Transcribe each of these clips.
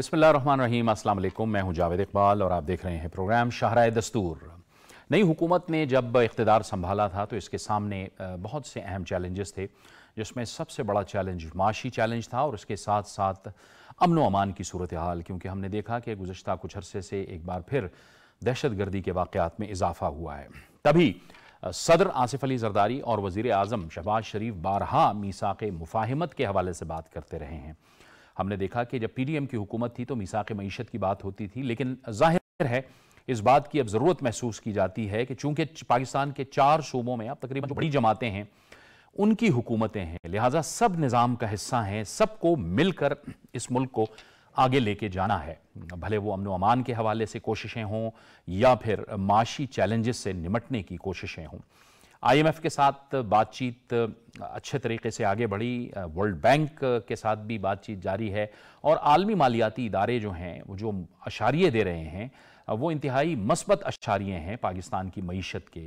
बिस्मिल्लाहिर्रहमानिर्रहीम, अस्सलाम वालेकुम। मैं हूं जावेद इकबाल और आप देख रहे हैं प्रोग्राम शाहराए दस्तूर। नई हुकूमत ने जब इख्तिदार संभाला था तो इसके सामने बहुत से अहम चैलेंजेस थे, जिसमें सबसे बड़ा चैलेंज माशी चैलेंज था और उसके साथ साथ अमन व अमान की सूरत हाल, क्योंकि हमने देखा कि गुज़श्ता कुछ अरसे से एक बार फिर दहशत गर्दी के वाक़यात में इजाफा हुआ है। तभी सदर आसिफ अली जरदारी और वज़ीर आज़म शहबाज शरीफ बारहा मीसाक़े मुफ़ाहिमत के हवाले से बात करते रहे हैं। हमने देखा कि जब PDM की हुकूमत थी तो मीसाक़े मईशत की बात होती थी, लेकिन ज़ाहिर है इस बात की अब ज़रूरत महसूस की जाती है कि चूँकि पाकिस्तान के 4 सूबों में अब तकरीबन जो बड़ी जमातें हैं उनकी हुकूमतें हैं, लिहाजा सब निज़ाम का हिस्सा हैं, सबको मिलकर इस मुल्क को आगे लेके जाना है। भले वो अमन व अमान के हवाले से कोशिशें हों या फिर माशी चैलेंजेस से निमटने की कोशिशें हों। IMF के साथ बातचीत अच्छे तरीके से आगे बढ़ी, वर्ल्ड बैंक के साथ भी बातचीत जारी है और आलमी मालियाती इदारे जो हैं वो जो अशारिये दे रहे हैं वो इंतहाई मस्बत अशारिये हैं पाकिस्तान की मईशत के,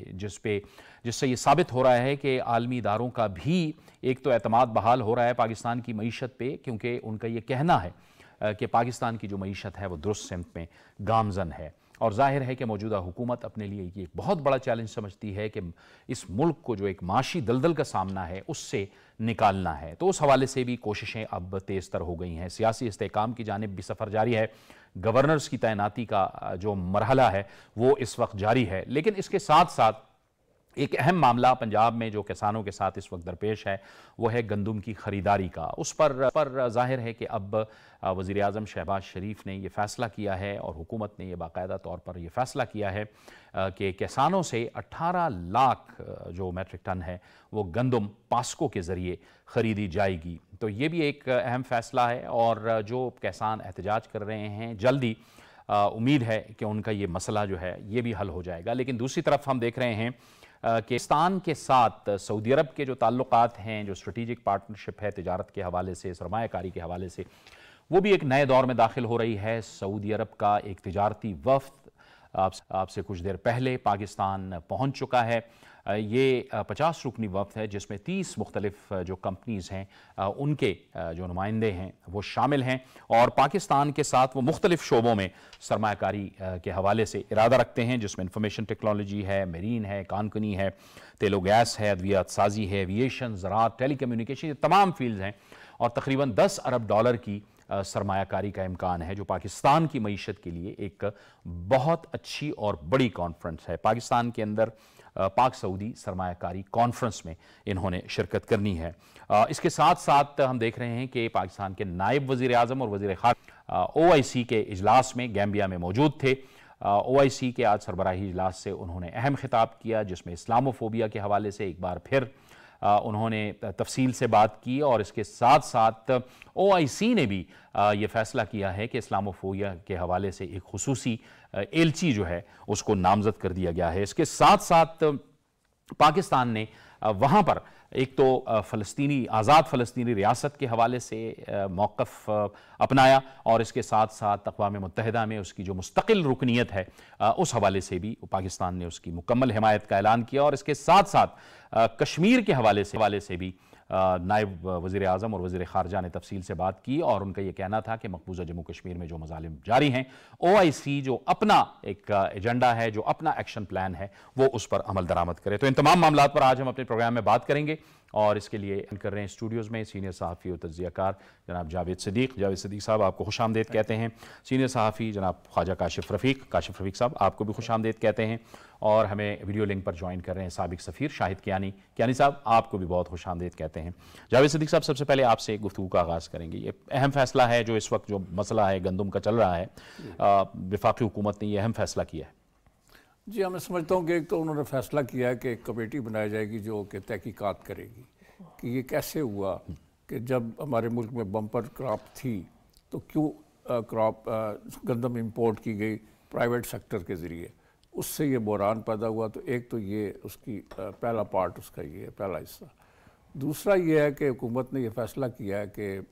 जिससे ये साबित हो रहा है कि आलमी इदारों का भी एक तो एतमाद बहाल हो रहा है पाकिस्तान की मईशत पे, क्योंकि उनका ये कहना है कि पाकिस्तान की जो मईशत है वो दुरुस्त सिमत में गामजन है। और जाहिर है कि मौजूदा हुकूमत अपने लिए ये एक बहुत बड़ा चैलेंज समझती है कि इस मुल्क को जो एक माशी दलदल का सामना है उससे निकालना है। तो उस हवाले से भी कोशिशें अब तेज़ तर हो गई हैं। सियासी इस्तेहकाम की जानिब भी सफ़र जारी है, गवर्नर्स की तैनाती का जो मरहला है वो इस वक्त जारी है। लेकिन इसके साथ साथ एक अहम मामला पंजाब में जो किसानों के साथ इस वक्त दरपेश है वो है गंदम की ख़रीदारी का। उस पर जाहिर है कि अब वज़ीर आज़म शहबाज शरीफ ने यह फ़ैसला किया है और हुकूमत ने यह बाकायदा तौर पर यह फ़ैसला किया है कि किसानों से 18 लाख जो मैट्रिक टन है वो गंदम पास्को के ज़रिए ख़रीदी जाएगी। तो ये भी एक अहम फ़ैसला है और जो किसान एहतजाज कर रहे हैं जल्दी उम्मीद है कि उनका ये मसला जो है ये भी हल हो जाएगा। लेकिन दूसरी तरफ हम देख रहे हैं कि पाकिस्तान के साथ सऊदी अरब के जो ताल्लुकात हैं, जो स्ट्रेटेजिक पार्टनरशिप है तिजारत के हवाले से, सरमायाकारी के हवाले से, वो भी एक नए दौर में दाखिल हो रही है। सऊदी अरब का एक तिजारती वफ़द आपसे कुछ देर पहले पाकिस्तान पहुंच चुका है। ये 50 रुकनी वफ़द है जिसमें 30 मुख्तलिफ जो कंपनीज़ हैं उनके जो नुमाइंदे हैं वो शामिल हैं और पाकिस्तान के साथ वो मुख्तलिफ शोबों में सरमायाकारी के हवाले से इरादा रखते हैं, जिसमें इंफॉर्मेशन टेक्नोलॉजी है, मेरीन है, कानकुनी है, तेलो गैस है, अद्वियात साजी है, एविएशन, ज़राअत, टेली कम्युनिकेशन, ये तमाम फील्ड्स हैं और तकरीबन $10 अरब की सरमायाकारी का इम्कान है, जो पाकिस्तान की मईशत के लिए एक बहुत अच्छी और बड़ी कॉन्फ्रेंस है। पाकिस्तान के अंदर पाक सऊदी सरमायाकारी कॉन्फ्रेंस में इन्होंने शिरकत करनी है। इसके साथ साथ हम देख रहे हैं कि पाकिस्तान के नायब वज़ीर आज़म और वज़ीर ख़ारजा OIC के इजलास में गैम्बिया में मौजूद थे। OIC के आज सरबराही इजलास से उन्होंने अहम खिताब किया, जिसमें इस्लामोफोबिया के हवाले से एक बार फिर उन्होंने तफसील से बात की और इसके साथ साथ OIC ने भी ये फ़ैसला किया है कि इस्लामोफोबिया के हवाले से एक खुसूसी एलची जो है उसको नामज़द कर दिया गया है। इसके साथ साथ पाकिस्तान ने वहाँ पर एक तो आज़ाद फ़लस्तीनी रियासत के हवाले से मौक़िफ़ अपनाया और इसके साथ साथ अक़वाम मुत्तहिदा में उसकी जो मुस्तक़िल रुकनीत है उस हवाले से भी पाकिस्तान ने उसकी मुकम्मल हिमायत का ऐलान किया और इसके साथ साथ कश्मीर के हवाले से भी नायब वज़ीर आज़म और वज़ीर ख़ारजा ने तफसील से बात की और उनका ये कहना था कि मकबूजा जम्मू कश्मीर में जो मज़ालिम जारी हैं, OIC जो अपना एक एजेंडा है, जो अपना एक्शन प्लान है, वो उस पर अमल दरामद करे। तो इन तमाम मामलात पर आज हम अपने प्रोग्राम में बात करेंगे और इसके लिए कर रहे हैं स्टूडियोज़ में सीनियर सहाफ़ी और तज्ज़ियाकार जनाब जावेद सदीक़ साहब, आपको खुशामदीद कहते हैं। सीनियर सहाफ़ी जनाब ख्वाजा काशिफ़ रफ़ीक साहब, आपको भी खुशामदीद कहते हैं और हमें वीडियो लिंक पर ज्वाइन कर रहे हैं साबिक़ सफ़ीर शाहिद कियानी साहब, आपको भी बहुत खुशामदीद कहते हैं। जावेद सदीक़ साहब, सबसे पहले आपसे गुफ्तगू का आगाज़ करेंगे। ये अहम फ़ैसला है जो इस वक्त जो मसला है गंदम का चल रहा है, वफाकी हुकूमत ने यह अहम फ़ैसला किया है। जी हाँ, मैं समझता हूँ कि एक तो उन्होंने फ़ैसला किया है कि एक कमेटी बनाई जाएगी जो कि तहकीकात करेगी कि ये कैसे हुआ कि जब हमारे मुल्क में बम्पर क्रॉप थी तो क्यों गंदम इंपोर्ट की गई प्राइवेट सेक्टर के ज़रिए, उससे ये बहरान पैदा हुआ। तो एक तो ये उसकी पहला पार्ट उसका ये है, पहला हिस्सा। दूसरा ये है कि हुकूमत ने यह फ़ैसला किया है कि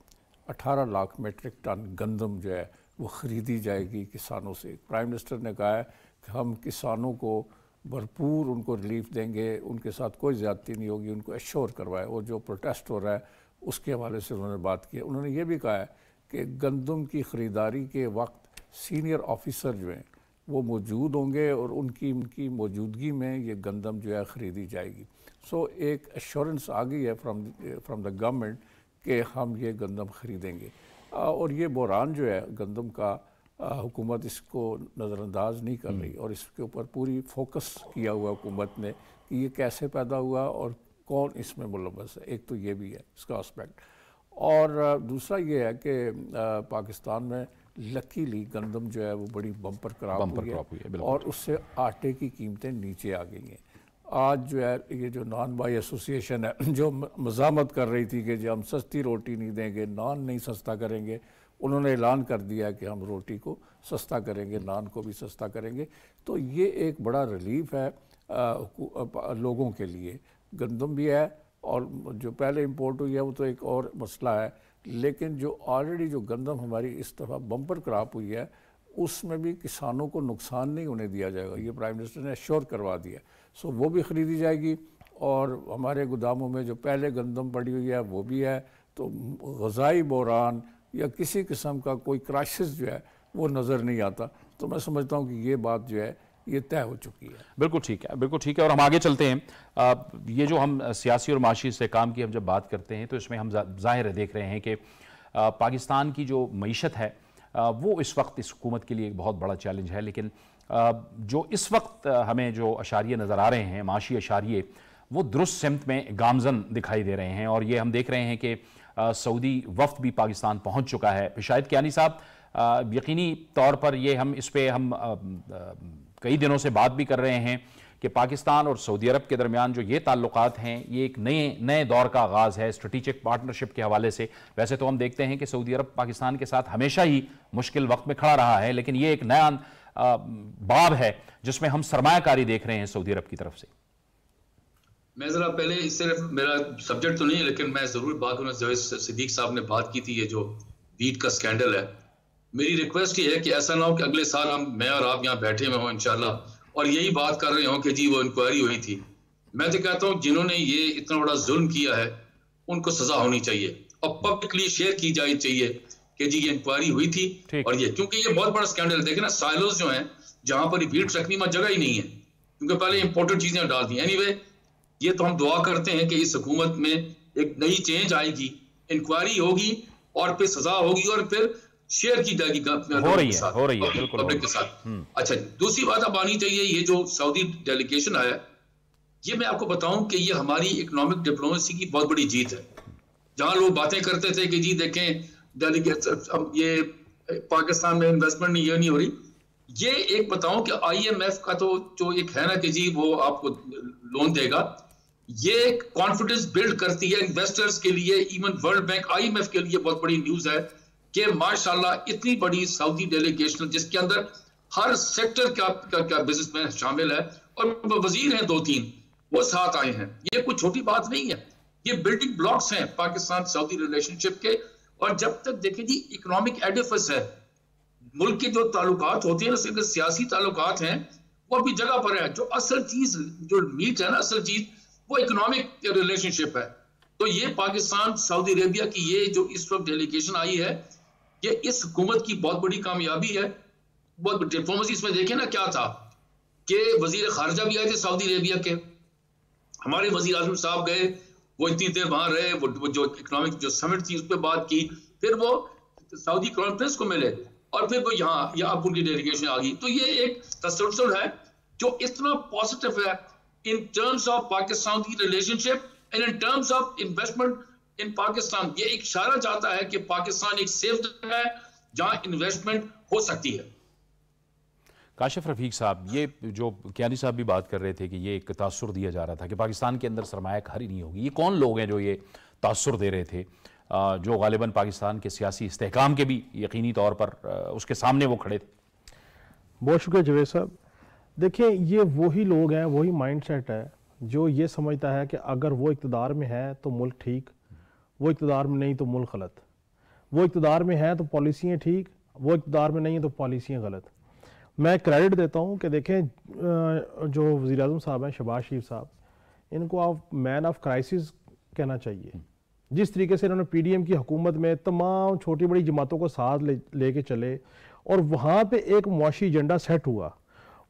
18 लाख मेट्रिक टन गंदम जो है वो ख़रीदी जाएगी किसानों से। प्राइम मिनिस्टर ने कहा है कि हम किसानों को भरपूर उनको रिलीफ देंगे, उनके साथ कोई ज़्यादती नहीं होगी, उनको एश्योर करवाए। और जो प्रोटेस्ट हो रहा है उसके हवाले से उन्होंने बात की है। उन्होंने ये भी कहा है कि गंदम की ख़रीदारी के वक्त सीनियर ऑफिसर जो हैं वो मौजूद होंगे और उनकी मौजूदगी में ये गंदम जो है ख़रीदी जाएगी। सो एक एश्योरेंस आ गई है फ्राम द गवर्नमेंट कि हम ये गंदम ख़रीदेंगे। और ये बहरान जो है गंदम का हुकूमत इसको नज़रअंदाज नहीं कर रही और इसके ऊपर पूरी फोकस किया हुआ हुकूमत ने कि ये कैसे पैदा हुआ और कौन इसमें मुलव्वस है। एक तो ये भी है इसका एस्पेक्ट, और दूसरा ये है कि पाकिस्तान में लकीली गंदम जो है वो बड़ी बम्पर क्रॉप हुई है और उससे आटे की कीमतें नीचे आ गई हैं। आज जो है ये जो नान बाई एसोसिएशन है जो मज़ामत कर रही थी कि जो हम सस्ती रोटी नहीं देंगे, नान नहीं सस्ता करेंगे, उन्होंने ऐलान कर दिया कि हम रोटी को सस्ता करेंगे, नान को भी सस्ता करेंगे। तो ये एक बड़ा रिलीफ है लोगों के लिए। गंदम भी है और जो पहले इंपोर्ट हुई है वो तो एक और मसला है, लेकिन जो ऑलरेडी जो गंदम हमारी इस दफ़ा बम्पर क्रॉप हुई है उसमें भी किसानों को नुकसान नहीं होने दिया जाएगा, ये प्राइम मिनिस्टर ने एश्योर करवा दिया। सो वो भी ख़रीदी जाएगी और हमारे गोदामों में जो पहले गंदम पड़ी हुई है वो भी है। तो ग़ज़ाई बहरान या किसी किस्म का कोई क्राइसिस जो है वो नज़र नहीं आता। तो मैं समझता हूँ कि ये बात जो है ये तय हो चुकी है। बिल्कुल ठीक है, बिल्कुल ठीक है। और हम आगे चलते हैं। ये जो हम सियासी और माशी इस्तेहकाम की हम जब बात करते हैं तो इसमें हम ज़ाहिर देख रहे हैं कि पाकिस्तान की जो मईशत है वो इस वक्त इस हुकूमत के लिए एक बहुत बड़ा चैलेंज है। लेकिन जो इस वक्त हमें जो अशारिये नज़र आ रहे हैं, माशी अशारिये, वो दुरुस्त सिमत में गामजन दिखाई दे रहे हैं। और ये हम देख रहे हैं कि सऊदी वफ्द भी पाकिस्तान पहुँच चुका है। शाहिद कियानी साहब, यकीनी तौर पर ये हम इस पर हम कई दिनों से बात भी कर रहे हैं कि पाकिस्तान और सऊदी अरब के दरमियान जो ये ताल्लुकात हैं ये एक नए दौर का आगाज़ है स्ट्रेटेजिक पार्टनरशिप के हवाले से। वैसे तो हम देखते हैं कि सऊदी अरब पाकिस्तान के साथ हमेशा ही मुश्किल वक्त में खड़ा रहा है, लेकिन ये एक नया बाब है जिसमें हम सरमायाकारी देख रहे हैं सऊदी अरब की तरफ से। मैं ज़रा पहले इससे मेरा सब्जेक्ट तो नहीं है लेकिन मैं ज़रूर बात करूँ। जवेद सिद्दीक साहब ने बात की थी ये जो वीट का स्कैंडल है, मेरी रिक्वेस्ट ये है कि ऐसा ना हो कि अगले साल मैं और आप यहाँ बैठे हुए हों इंशाल्लाह और यही बात कर रहे हों कि जी वो इंक्वायरी हुई थी। मैं तो कहता हूँ जिन्होंने ये इतना बड़ा जुल्म किया है उनको सजा होनी चाहिए और पब्लिकली शेयर की जानी चाहिए कि जी ये इंक्वायरी हुई थी। और ये क्योंकि ये बहुत बड़ा स्कैंडल है। देखे ना साइलोज जो हैं जहाँ पर वीट रखने में जगह ही नहीं है क्योंकि पहले इंपोर्टेड चीजें डाल दी। एनीवे, ये तो हम दुआ करते हैं कि इस हुकूमत में एक नई चेंज आएगी, इंक्वायरी होगी और फिर सजा होगी और फिर शेयर की जाएगी हो रही है पब्लिक के साथ। अच्छा, दूसरी बात अब आनी चाहिए, ये जो सऊदी डेलीगेशन आया, ये मैं आपको बताऊं कि ये हमारी इकोनॉमिक डिप्लोमेसी की बहुत बड़ी जीत है। जहां लोग बातें करते थे कि जी देखें डेलीगेट ये पाकिस्तान में इन्वेस्टमेंट ये नहीं हो रही, ये एक बताऊं कि IMF का तो जो एक है ना कि जी वो आपको लोन देगा, ये एक कॉन्फिडेंस बिल्ड करती है इन्वेस्टर्स के लिए। इवन वर्ल्ड बैंक IMF के लिए बहुत बड़ी न्यूज है कि माशाल्लाह इतनी बड़ी सऊदी डेलीगेशन जिसके अंदर हर सेक्टर का बिजनेसमैन शामिल है और वजीर हैं 2-3 वो साथ आए हैं। ये कोई छोटी बात नहीं है, ये बिल्डिंग ब्लॉक्स हैं पाकिस्तान सऊदी रिलेशनशिप के। और जब तक देखें जी इकोनॉमिक एडिफिस है, मुल्क के जो ताल्लुकात होते हैं ना, सिर्फ सियासी ताल्लुकात हैं, वो भी जगह पर है। जो असल चीज जो मीट है ना, असल चीज वो इकोनॉमिक रिलेशनशिप है। तो ये पाकिस्तान सऊदी अरेबिया की ये जो इस वक्त डेलीगेशन आई है, ये इस हुकूमत की बहुत बड़ी कामयाबी है। बहुत डिप्लोमेसी इसमें देखें ना क्या था कि वजीर खारजा भी आए थे सऊदी अरेबिया के, हमारे वजीर आजम साहब गए, वो इतनी देर वहां रहे, वो जो इकोनॉमिक जो समिट थी उस पर बात की, फिर वो सऊदी क्राउन प्रिंस को मिले और फिर वो यहाँ अब उनकी डेलीगेशन आ गई। तो ये एक तसलसल है जो इतना पॉजिटिव है इन टर्म्स ऑफ पाकिस्तान की relationship and in terms of investment इन पाकिस्तान। ये एक इशारा चाहता है कि पाकिस्तान एक सेफ जगह है जहां इन्वेस्टमेंट हो सकती है। काशिफ रफीक साहब, ये जो कियानी साहब भी बात कर रहे थे कि ये एक तासुर दिया जा रहा था कि पाकिस्तान के अंदर सरमायाकारी नहीं होगी, ये कौन लोग हैं जो ये तासुर दे रहे थे, जो गालिबन पाकिस्तान के सियासी इस्तेहकाम के भी यकीनी तौर पर उसके सामने वो खड़े थे? बहुत शुक्रिया जवेद साहब। देखिए, ये वही लोग हैं, वही माइंडसेट है जो ये समझता है कि अगर वो इक़्तिदार में है तो मुल्क ठीक, वो इक़्तिदार में नहीं तो मुल्क गलत, वो इक़्तिदार में है तो पॉलिसियाँ ठीक, वो इक़्तिदार में नहीं है तो पॉलिसियाँ गलत। मैं क्रेडिट देता हूँ कि देखें जो वज़ीर-ए-आज़म साहब हैं शहबाज शरीफ साहब, इनको आप मैन ऑफ क्राइसिस कहना चाहिए। जिस तरीके से इन्होंने पीडीएम की हुकूमत में तमाम छोटी बड़ी जमातों को साथ लेके चले और वहाँ पे एक मुआशी एजेंडा सेट हुआ,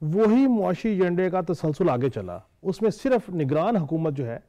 वही मुआशी एजेंडे का तसलसल आगे चला। उसमें सिर्फ निगरान हुकूमत जो है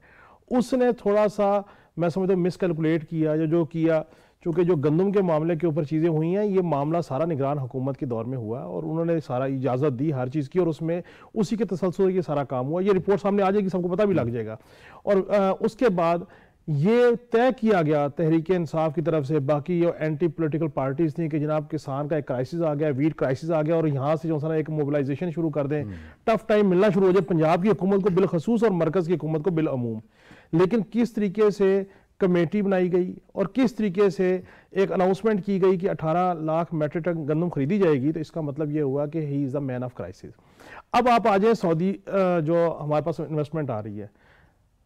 उसने थोड़ा सा मैं समझता हूँ मिसकैलकुलेट किया या जो किया, चूँकि जो गंदम के मामले के ऊपर चीज़ें हुई हैं, ये मामला सारा निगरान हुकूमत के दौर में हुआ और उन्होंने सारा इजाज़त दी हर चीज़ की और उसमें उसी के तसलसल ये सारा काम हुआ। ये रिपोर्ट सामने आ जाएगी, सबको पता भी लग जाएगा। और उसके बाद ये तय किया गया तहरीक इंसाफ की तरफ से, बाकी जो एंटी पोलिटिकल पार्टीज थी कि जनाब किसान का एक क्राइसिस आ गया, वीट क्राइसिस आ गया और यहाँ से जो सा एक मोबिलाइजेशन शुरू कर दें, टफ टाइम मिलना शुरू हो जाए पंजाब की हुकूमत को बिलखसूस और मरकज़ की हुकूमत को बिलअमूम। लेकिन किस तरीके से कमेटी बनाई गई और किस तरीके से एक अनाउंसमेंट की गई कि 18 लाख मेट्रिक टन गंदम खरीदी जाएगी, तो इसका मतलब ये हुआ कि he is the man of crisis. अब आप आ जाए सऊदी, जो हमारे पास इन्वेस्टमेंट आ रही है,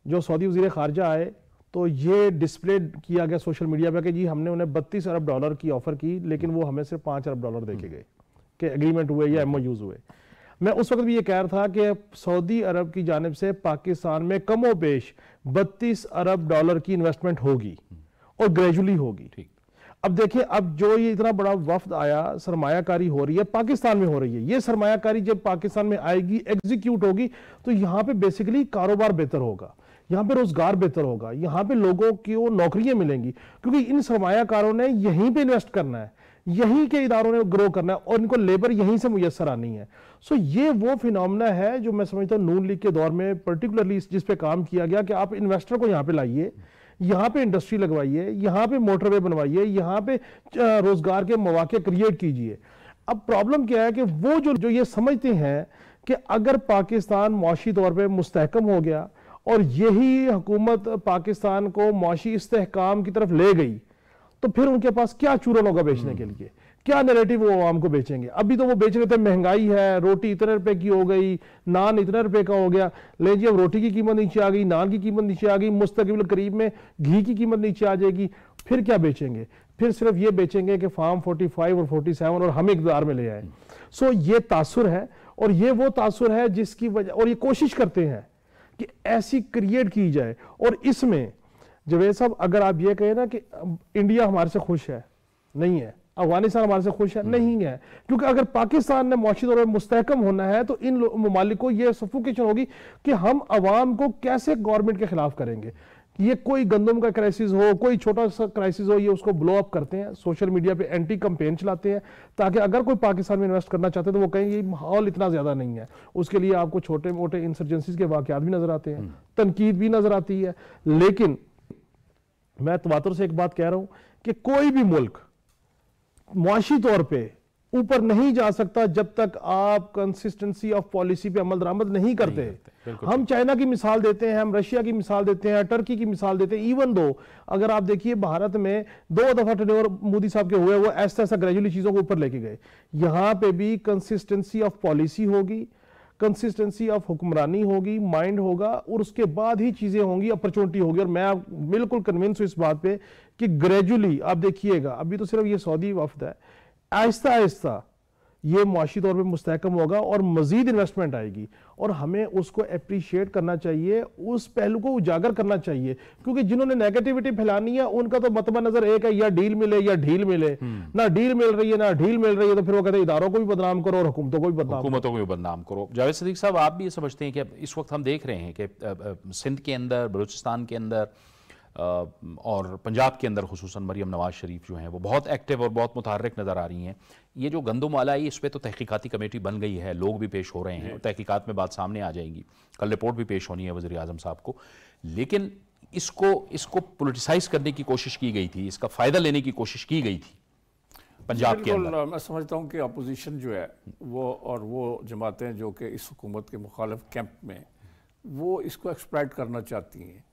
जो सऊदी वज़ीर ख़ारजा आए तो ये डिस्प्ले किया गया सोशल मीडिया पे कि जी हमने उन्हें $32 अरब की ऑफर की, लेकिन वो हमें सिर्फ $5 अरब दे के गए कि एग्रीमेंट हुए या MOUs हुए। मैं उस वक्त भी ये कह रहा था कि सऊदी अरब की जानिब से पाकिस्तान में कमो बेश $32 अरब की इन्वेस्टमेंट होगी और ग्रेजुअली होगी। अब देखिए, अब जो ये इतना बड़ा वफ्द आया, सरमायाकारी हो रही है पाकिस्तान में हो रही है। ये सरमायाकारी जब पाकिस्तान में आएगी, एग्जीक्यूट होगी, तो यहाँ पे बेसिकली कारोबार बेहतर होगा, यहाँ पे रोजगार बेहतर होगा, यहाँ पे लोगों को नौकरियां मिलेंगी, क्योंकि इन सरमायाकारों ने यहीं पे इन्वेस्ट करना है, यहीं के इदारों ने ग्रो करना है और इनको लेबर यहीं से मुयस्सर आनी है। सो ये वो फिनोमेना है जो मैं समझता हूँ नून लीग के दौर में पर्टिकुलरली जिस पे काम किया गया कि आप इन्वेस्टर को यहाँ पे लाइए, यहाँ पे इंडस्ट्री लगवाइए, यहाँ पे मोटरवे बनवाइए, यहाँ पे रोजगार के मौके क्रिएट कीजिए। अब प्रॉब्लम क्या है कि वो जो ये समझते हैं कि अगर पाकिस्तान मुआशी तौर पर मुस्तहकम हो गया और यही हुकूमत पाकिस्तान को मुआशी इस्तेहकाम की तरफ ले गई, तो फिर उनके पास क्या चूरन होगा बेचने के लिए, क्या नैरेटिव वो आवाम को बेचेंगे। अभी तो वो बेच रहे थे महंगाई है, रोटी इतने रुपए की हो गई, नान इतने रुपए का हो गया, ले जी अब रोटी की कीमत नीचे आ गई, नान की कीमत नीचे आ गई, मुस्तकिल करीब में घी की कीमत नीचे आ जाएगी, फिर क्या बेचेंगे? फिर सिर्फ ये बेचेंगे कि फार्म 45 और 47 और हम इक़्तिदार में ले आए। सो ये तासुर है और ये वो तासुर है जिसकी वजह, और ये कोशिश करते हैं कि ऐसी क्रिएट की जाए। और इसमें जवेद साहब, अगर आप ये कहें ना कि इंडिया हमारे से खुश है, नहीं है, अफगानिस्तान हमारे से खुश है, नहीं है, क्योंकि अगर पाकिस्तान ने मुआशी तौर पर मुस्तहकम होना है तो इन ममालिक को ये सफोकेशन होगी कि हम अवाम को कैसे गवर्नमेंट के खिलाफ करेंगे। ये कोई गंदम का क्राइसिस हो, कोई छोटा सा क्राइसिस हो, ये उसको ब्लो अप करते हैं, सोशल मीडिया पे एंटी कैंपेन चलाते हैं, ताकि अगर कोई पाकिस्तान में इन्वेस्ट करना चाहते हैं तो वो कहें ये माहौल इतना ज्यादा नहीं है। उसके लिए आपको छोटे मोटे इंसर्जेंसीज के वाकयात भी नजर आते हैं, तनकीद भी नजर आती है। लेकिन मैं तवातुर से एक बात कह रहा हूं कि कोई भी मुल्क मुआशी तौर पे ऊपर नहीं जा सकता जब तक आप कंसिस्टेंसी ऑफ पॉलिसी पे अमल दरामद नहीं करते। हम चाइना की मिसाल देते हैं, हम रशिया की मिसाल देते हैं, टर्की की मिसाल देते हैं। इवन दो अगर आप देखिए भारत में 2 दफा टर्नओवर मोदी साहब के हुए, वो ऐसा ऐसा ग्रेजुअली चीजों को ऊपर लेके गए। यहां पे भी कंसिस्टेंसी ऑफ पॉलिसी होगी, कंसिस्टेंसी ऑफ हुक्मरानी होगी, माइंड होगा और उसके बाद ही चीजें होंगी, अपॉर्चुनिटी होगी। और मैं बिल्कुल कन्विंस हूं इस बात पे कि ग्रेजुअली आप देखिएगा, अभी तो सिर्फ ये सऊदी वफ्द है, आहिस्ता आहिस्ता ये मुआशी तौर पे मुस्तहकम होगा और मजीद इन्वेस्टमेंट आएगी और हमें उसको अप्रिशिएट करना चाहिए, उस पहलू को उजागर करना चाहिए। क्योंकि जिन्होंने नेगेटिविटी फैलानी है उनका तो मतबा नजर एक है, या डील मिले या ढील मिले। ना डील मिल रही है ना ढील मिल रही है, तो फिर वो कहते हैं इदारों को भी बदनाम करो और हुकूमतों को भी बदनाम करो। जावेद सदीक साहब, आप भी ये समझते हैं कि इस वक्त हम देख रहे हैं कि सिंध के अंदर, बलूचिस्तान के अंदर और पंजाब के अंदर खुसूसन मरियम नवाज शरीफ जो हैं वो बहुत एक्टिव और बहुत मुतहर्रिक नज़र आ रही हैं। ये जो गंदम वाला है, इस पर तो तहकीकाती कमेटी बन गई है, लोग भी पेश हो रहे हैं, तहकीकात में बात सामने आ जाएंगी, कल रिपोर्ट भी पेश होनी है वज़ीर आज़म साहब को। लेकिन इसको पोलिटिसाइज करने की कोशिश की गई थी, इसका फ़ायदा लेने की कोशिश की गई थी पंजाब के अंदर। मैं समझता हूँ कि अपोजिशन जो है वो और वो जमातें जो कि इस हुकूमत के मुखालिफ कैंप में, वो इसको एक्सप्लॉइट करना चाहती हैं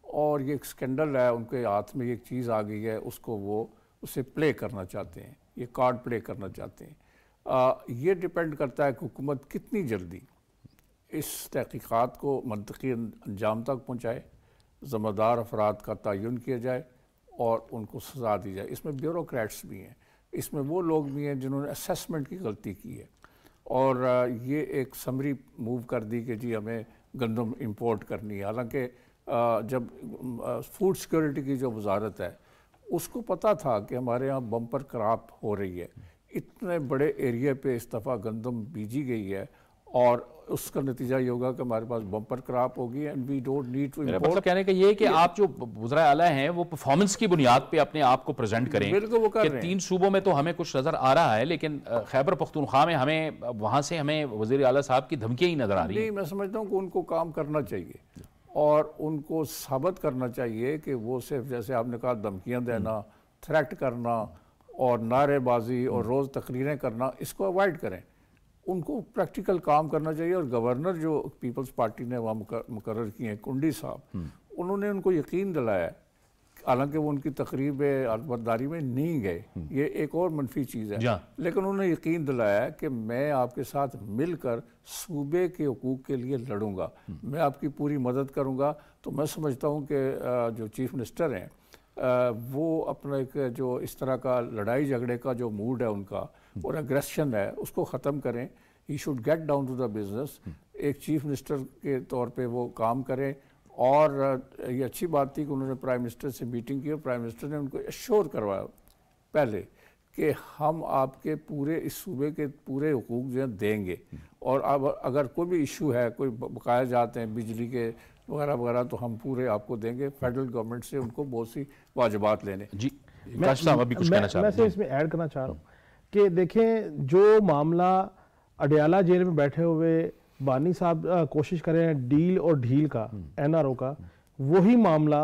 और ये एक स्कैंडल है, उनके हाथ में एक चीज़ आ गई है, उसको वो उसे प्ले करना चाहते हैं, ये कार्ड प्ले करना चाहते हैं। ये डिपेंड करता है कि हुकूमत कितनी जल्दी इस तहकीकात को मंतकी अंजाम तक पहुँचाए, ज़िम्मेदार अफराद का तयन किया जाए और उनको सज़ा दी जाए। इसमें ब्यूरोक्रेट्स भी हैं, इसमें वो लोग भी हैं जिन्होंने असेसमेंट की गलती की है और ये एक समरी मूव कर दी कि जी हमें गंदम इंपोर्ट करनी है। हालांकि जब फूड सिक्योरिटी की जो वजारत है उसको पता था कि हमारे यहाँ बम्पर क्रॉप हो रही है, इतने बड़े एरिया पे इस दफ़ा गंदम बीजी गई है और उसका नतीजा ये होगा कि हमारे पास बम्पर क्रॉप होगी and we don't need to मेरा मतलब कहने का ये है कि आप जो वज़रा आला हैं वो परफॉर्मेंस की बुनियाद पे अपने आप को प्रेजेंट करें। बिल्कुल वो कर रहे हैं। 3 सूबों में तो हमें कुछ नज़र आ रहा है, लेकिन खैबर पख्तूनख्वा में हमें वहाँ से हमें वज़ीर आला साहब की धमकियाँ ही नज़र आ रही हैं। नहीं, मैं समझता हूँ कि उनको काम करना चाहिए और उनको साबित करना चाहिए कि वो सिर्फ जैसे आपने कहा धमकियाँ देना, थ्रेट करना और नारेबाजी और रोज़ तकरीरें करना, इसको अवॉइड करें। उनको प्रैक्टिकल काम करना चाहिए। और गवर्नर जो पीपल्स पार्टी ने वहाँ मुकर्रर किए हैं, कुंडी साहब, उन्होंने उनको यकीन दिलाया, हालांकि वो उनकी तकरीब अलबरदारी में नहीं गए, ये एक और मनफी चीज़ है, लेकिन उन्होंने यकीन दिलाया कि मैं आपके साथ मिलकर सूबे के हकूक़ के लिए लड़ूंगा, मैं आपकी पूरी मदद करूंगा। तो मैं समझता हूँ कि जो चीफ मिनिस्टर हैं वो अपना एक जो इस तरह का लड़ाई झगड़े का जो मूड है उनका और एग्रेशन है उसको ख़त्म करें। He should get down to the business. एक चीफ मिनिस्टर के तौर पे वो काम करें। और ये अच्छी बात थी कि उन्होंने प्राइम मिनिस्टर से मीटिंग की और प्राइम मिनिस्टर ने उनको एश्योर करवाया पहले कि हम आपके पूरे इस सूबे के पूरे हुकूक जो हैं देंगे, और अब अगर कोई भी इशू है, कोई बकाया जाते हैं बिजली के वगैरह वगैरह, तो हम पूरे आपको देंगे। फेडरल गवर्नमेंट से उनको बहुत सी वाजिबात लेने। जी साहब अभी कुछ कहना चाह रहे हैं। मैं इसमें ऐड करना चाह रहा हूँ कि देखें, जो मामला अडयाला जेल में बैठे हुए बानी साहब कोशिश कर रहे हैं डील और ढील का, एनआरओ का, वही मामला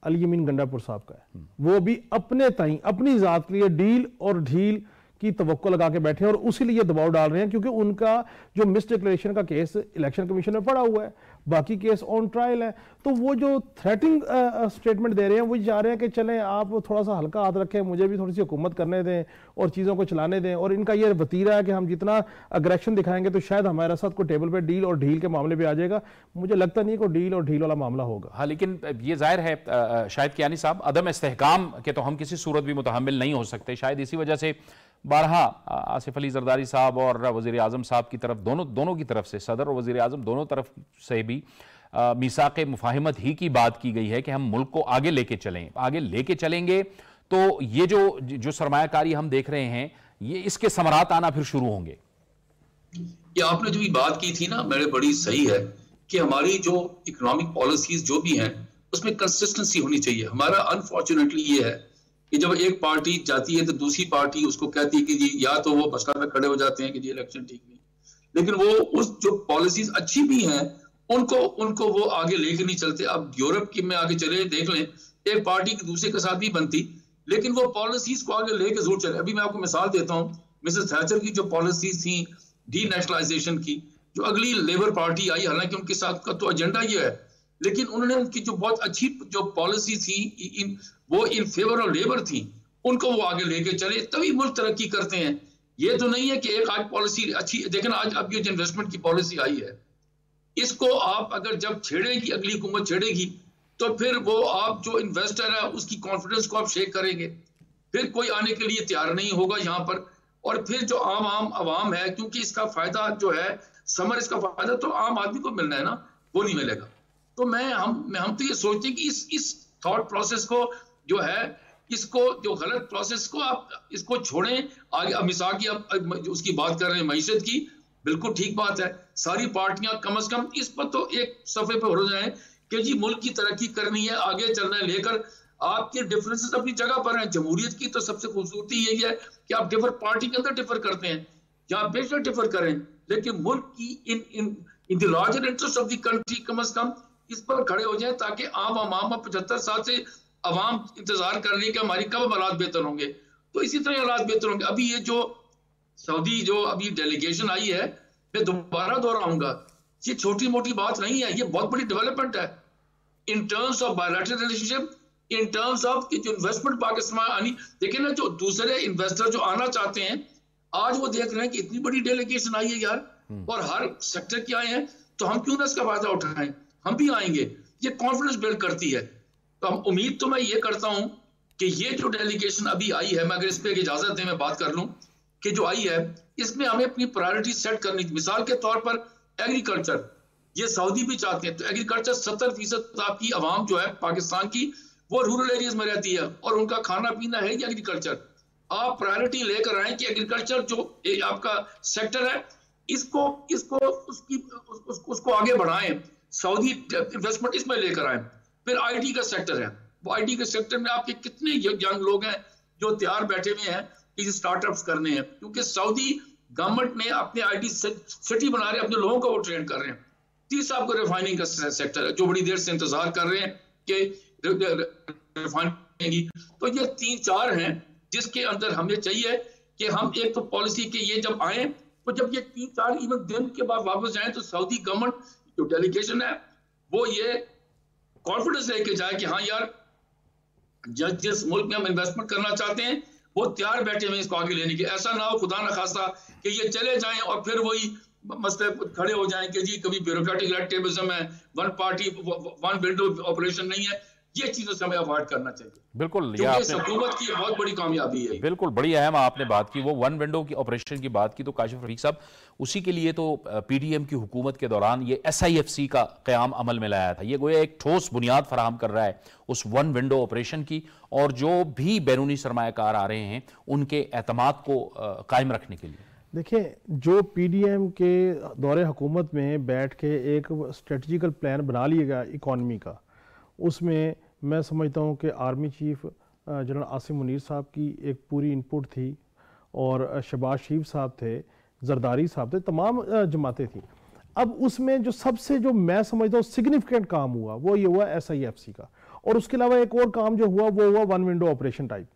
अली यमीन गंडापुर साहब का है। वो भी अपने ताई अपनी जात के लिए डील और ढील की तवक्को लगा के बैठे हैं और उसी लिए दबाव डाल रहे हैं, क्योंकि उनका जो मिस डिक्लेरेशन का केस इलेक्शन कमीशन में पड़ा हुआ है, बाकी केस ऑन ट्रायल है। तो वो जो थ्रेटिंग स्टेटमेंट दे रहे हैं, वो चाह रहे हैं कि चलें आप थोड़ा सा हल्का हाथ रखें, मुझे भी थोड़ी सी हुकूमत करने दें और चीज़ों को चलाने दें। और इनका ये वतीरा है कि हम जितना अग्रेशन दिखाएंगे तो शायद हमारे साथ कोई टेबल पे डील और ढील के मामले भी आ जाएगा। मुझे लगता नहीं कोई डील और ढील वाला मामला होगा। हाँ, लेकिन ये जाहिर है शायद कियानी साहब, अदम इस्तेहकाम के तो हम किसी सूरत भी मुतहम्मिल नहीं हो सकते। शायद इसी वजह से बारहा आसिफ अली जरदारी साहब और वज़ीर आज़म साहब की तरफ, दोनों की तरफ से, सदर और वज़ीर आज़म दोनों तरफ से भी मीसाक़े मुफाहिमत ही की बात की गई है कि हम मुल्क को आगे लेके चलें। आगे लेके चलेंगे तो ये जो सरमायाकारी हम देख रहे हैं, ये इसके समरात आना फिर शुरू होंगे। ये आपने जो भी बात की थी ना, मेरे बड़ी सही है कि हमारी जो इकोनॉमिक पॉलिसीज जो भी हैं उसमें कंसिस्टेंसी होनी चाहिए। हमारा अनफॉर्चुनेटली ये है कि जब एक पार्टी जाती है तो दूसरी पार्टी उसको कहती है कि जी, या तो वो मसला में खड़े हो जाते हैं कि जी इलेक्शन ठीक नहीं, लेकिन वो उस जो पॉलिसीज अच्छी भी हैं उनको वो आगे लेके नहीं चलते। अब यूरोप की में आगे चले देख लें, एक पार्टी की दूसरे के साथ भी बनती, लेकिन वो पॉलिसीज को आगे लेके जरूर चले। अभी मैं आपको मिसाल देता हूँ, मिसेस थैचर की जो पॉलिसीज थी डी नेशनलाइजेशन की, जो अगली लेबर पार्टी आई, हालांकि उनके साथ का तो एजेंडा ये है, लेकिन उन्होंने उनकी जो बहुत अच्छी जो पॉलिसी थी वो इन फेवर ऑफ लेबर थी, उनको वो आगे लेके चले, तभी मुल्क तरक्की करते हैं। ये तो नहीं है कि एक आज पॉलिसी अच्छी, देखें आज अब ये जो इन्वेस्टमेंट की पॉलिसी आई है, इसको आप अगर जब छेड़ेगी, अगली हुकूमत छेड़ेगी, तो फिर वो आप जो इन्वेस्टर है उसकी कॉन्फिडेंस को आप शेक करेंगे, फिर कोई आने के लिए तैयार नहीं होगा यहाँ पर। और फिर जो आम आवाम है, क्योंकि इसका फायदा जो है समर, इसका फायदा तो आम आदमी को मिलना है ना, वो नहीं मिलेगा। तो हम तो ये सोचते हैं कि इस थॉट प्रोसेस को जो है, इसको जो गलत प्रोसेस को आप इसको छोड़ें आगे। अब मिसाल की आप उसकी बात कर रहे हैं मईशत की, बिल्कुल ठीक बात है। सारी पार्टियां कम से कम इस पर तो एक सफे पे हो जाए कि जी मुल्क की तरक्की करनी है, आगे चलना है लेकर। आपके डिफरेंसेस अपनी जगह पर हैं। जमहूरियत की तो सबसे खूबसूरती यही है कि आप डिफर पार्टी के अंदर डिफर करते हैं, या बेशक डिफर करें, लेकिन मुल्क की in the larger interest of the country कम से कम इस पर खड़े हो जाए, ताकि आम 75 साल से अवाम इंतजार कर रही है कि हमारी कब हालात बेहतर होंगे, तो इसी तरह हालात बेहतर होंगे। अभी ये जो सऊदी जो अभी डेलीगेशन आई है, मैं दोबारा दोहराऊंगा, ये छोटी मोटी बात नहीं है, ये बहुत बड़ी डेवलपमेंट है in terms of bilateral relationship, in terms of जो इन्वेस्टमेंट पाकिस्तान आनी। देखिए ना, जो दूसरे इन्वेस्टर जो आना चाहते हैं, आज वो देख रहे हैं कि इतनी बड़ी डेलीगेशन आई है यार, और हर सेक्टर के आए हैं, तो हम क्यों ना इसका फायदा उठाएं, हम भी आएंगे। ये कॉन्फिडेंस बिल्ड करती है। तो हम उम्मीद तो मैं ये करता हूं कि ये जो डेलीगेशन अभी आई है, मैं अगर इस पर इजाजत दें मैं बात कर लूं, कि जो आई है इसमें हमें अपनी प्रायोरिटी सेट करनी। मिसाल के तौर पर एग्रीकल्चर, ये सऊदी भी चाहते हैं। तो एग्रीकल्चर 70% आपकी आवाम जो है पाकिस्तान की वो रूरल एरियाज में रहती है और उनका खाना पीना है एग्रीकल्चर। आप प्रायोरिटी लेकर आए कि एग्रीकल्चर जो आपका सेक्टर है इसको उसको आगे बढ़ाएं, सऊदी इन्वेस्टमेंट इसमें लेकर आए। फिर आईटी का सेक्टर है, वो आईटी के सेक्टर में आपके कितने यंग लोग हैं जो तैयार बैठे हुए हैं कि स्टार्टअप्स करने हैं, क्योंकि सऊदी गवर्नमेंट ने अपने आईटी सिटी बना रहे हैं, अपने लोगों को वो ट्रेन कर रहे हैं। तीसरा आपको रिफाइनिंग का सेक्टर है जो बड़ी देर से इंतजार कर रहे हैं कि रिफाइनिंग। तो ये 3-4 हैं जिसके अंदर हमें चाहिए कि हम एक तो पॉलिसी के ये जब आए तो जब ये 3-4 इवन दिन के बाद वापस जाएं तो सऊदी गवर्नमेंट जो डेलीगेशन है वो ये कॉन्फिडेंस लेके जाए कि हाँ यार जिस मुल्क में हम इन्वेस्टमेंट करना चाहते हैं वो तैयार बैठे हुए इसको आगे लेने के। ऐसा ना हो खुदा ना खास्ता कि ये चले जाएं और फिर वही मसले खड़े हो जाएं कि जी कभी ब्यूरोक्रेटिक रेड टेपिज्म है, one party one window operation नहीं है। ये चीजों से हमें अवॉइड करना चाहिए। बिल्कुल, ये हुकूमत की बहुत बड़ी कामयाबी है। बिल्कुल, बड़ी अहम आपने बात की, वो वन विंडो की ऑपरेशन की बात की। तो काशिफ रफीक साहब, उसी के लिए तो पीडीएम की हुकूमत के दौरान ये SIFC का क़याम अमल में लाया था। ये गोया एक ठोस बुनियाद फराहम कर रहा है उस वन विंडो ऑपरेशन की, और जो भी बैरूनी सरमायाकार आ रहे हैं उनके एतमाद को कायम रखने के लिए। देखिए, जो पीडीएम के दौरे हुकूमत में बैठ के एक स्ट्रेटजिकल प्लान बना लिया गया इकॉनमी का, उसमें मैं समझता हूँ कि army chief general Asim Munir साहब की एक पूरी इनपुट थी, और शहबाज शरीफ साहब थे, जरदारी साहब थे, तमाम जमातें थी। अब उसमें जो सबसे जो मैं समझता हूँ सिग्निफिकेंट काम हुआ वो ये हुआ SIFC का, और उसके अलावा एक और काम जो हुआ वो हुआ वन विंडो ऑपरेशन टाइप।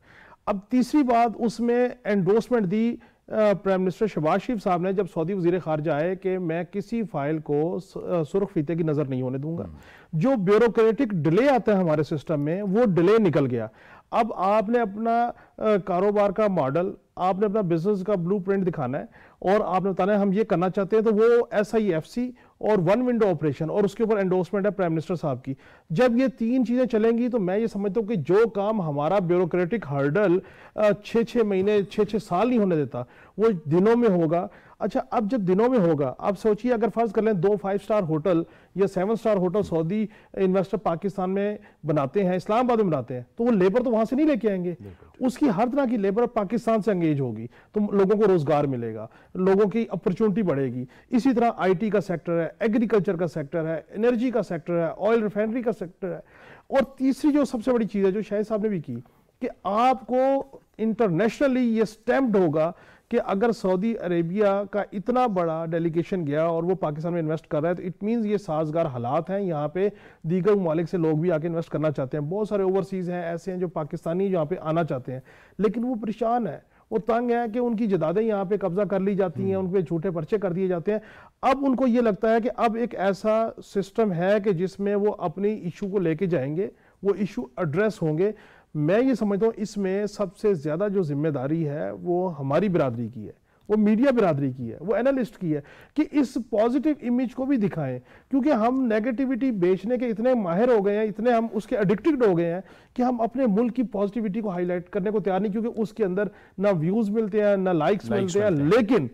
अब तीसरी बात, उसमें endorsement the prime minister Shehbaz Sharif साहब ने जब सऊदी वज़ीर ख़ारजा आए कि मैं किसी फाइल को सुर्ख फीते की नज़र नहीं होने दूंगा। जो ब्यूरोक्रेटिक डिले आता है हमारे सिस्टम में वो डिले निकल गया। अब आपने अपना कारोबार का मॉडल, आपने अपना बिजनेस का ब्लूप्रिंट दिखाना है और आपने बताना है हम ये करना चाहते हैं, तो वो SIFC और वन विंडो ऑपरेशन और उसके ऊपर एंडोर्समेंट है प्राइम मिनिस्टर साहब की। जब ये 3 चीज़ें चलेंगी तो मैं ये समझता हूँ कि जो काम हमारा ब्यूरोक्रेटिक हर्डल 6-6 महीने 6-6 साल नहीं होने देता वो दिनों में होगा। अच्छा, अब जब दिनों में होगा, आप सोचिए अगर फर्ज कर लें 2 5 स्टार होटल या 7 star hotel Saudi investor Pakistan में बनाते हैं, इस्लामाबाद में बनाते हैं, तो वो लेबर तो वहां से नहीं लेके आएंगे, उसकी हर तरह की लेबर पाकिस्तान से एंगेज होगी, तो लोगों को रोजगार मिलेगा, लोगों की अपॉर्चुनिटी बढ़ेगी। इसी तरह IT का सेक्टर है, एग्रीकल्चर का सेक्टर है, एनर्जी का सेक्टर है, ऑयल रिफाइनरी का सेक्टर है। और तीसरी जो सबसे बड़ी चीज है जो शाहिद साहब ने भी की कि आपको इंटरनेशनली ये स्टैम्प्ड होगा कि अगर सऊदी अरेबिया का इतना बड़ा डेलीगेशन गया और वो पाकिस्तान में इन्वेस्ट कर रहा है तो इट मीन्स ये साजगार हालात हैं, यहाँ पे दीगर ममालिक से लोग भी आके इन्वेस्ट करना चाहते हैं। बहुत सारे ओवरसीज हैं ऐसे हैं जो पाकिस्तानी यहाँ पे आना चाहते हैं, लेकिन वो परेशान है, वो तंग है कि उनकी जदादें यहाँ पे कब्जा कर ली जाती हैं, उन पे झूठे पर्चे कर दिए जाते हैं। अब उनको ये लगता है कि अब एक ऐसा सिस्टम है कि जिसमें वो अपनी इशू को लेके जाएंगे, वो इशू एड्रेस होंगे। मैं ये समझता हूँ इसमें सबसे ज्यादा जो जिम्मेदारी है वो हमारी बिरादरी की है, वो मीडिया बिरादरी की है, वो एनालिस्ट की है कि इस पॉजिटिव इमेज को भी दिखाएं, क्योंकि हम नेगेटिविटी बेचने के इतने माहिर हो गए हैं, इतने हम उसके एडिक्टेड हो गए हैं कि हम अपने मुल्क की पॉजिटिविटी को हाईलाइट करने को तैयार नहीं, क्योंकि उसके अंदर ना व्यूज मिलते हैं ना लाइक्स मिलते हैं। लेकिन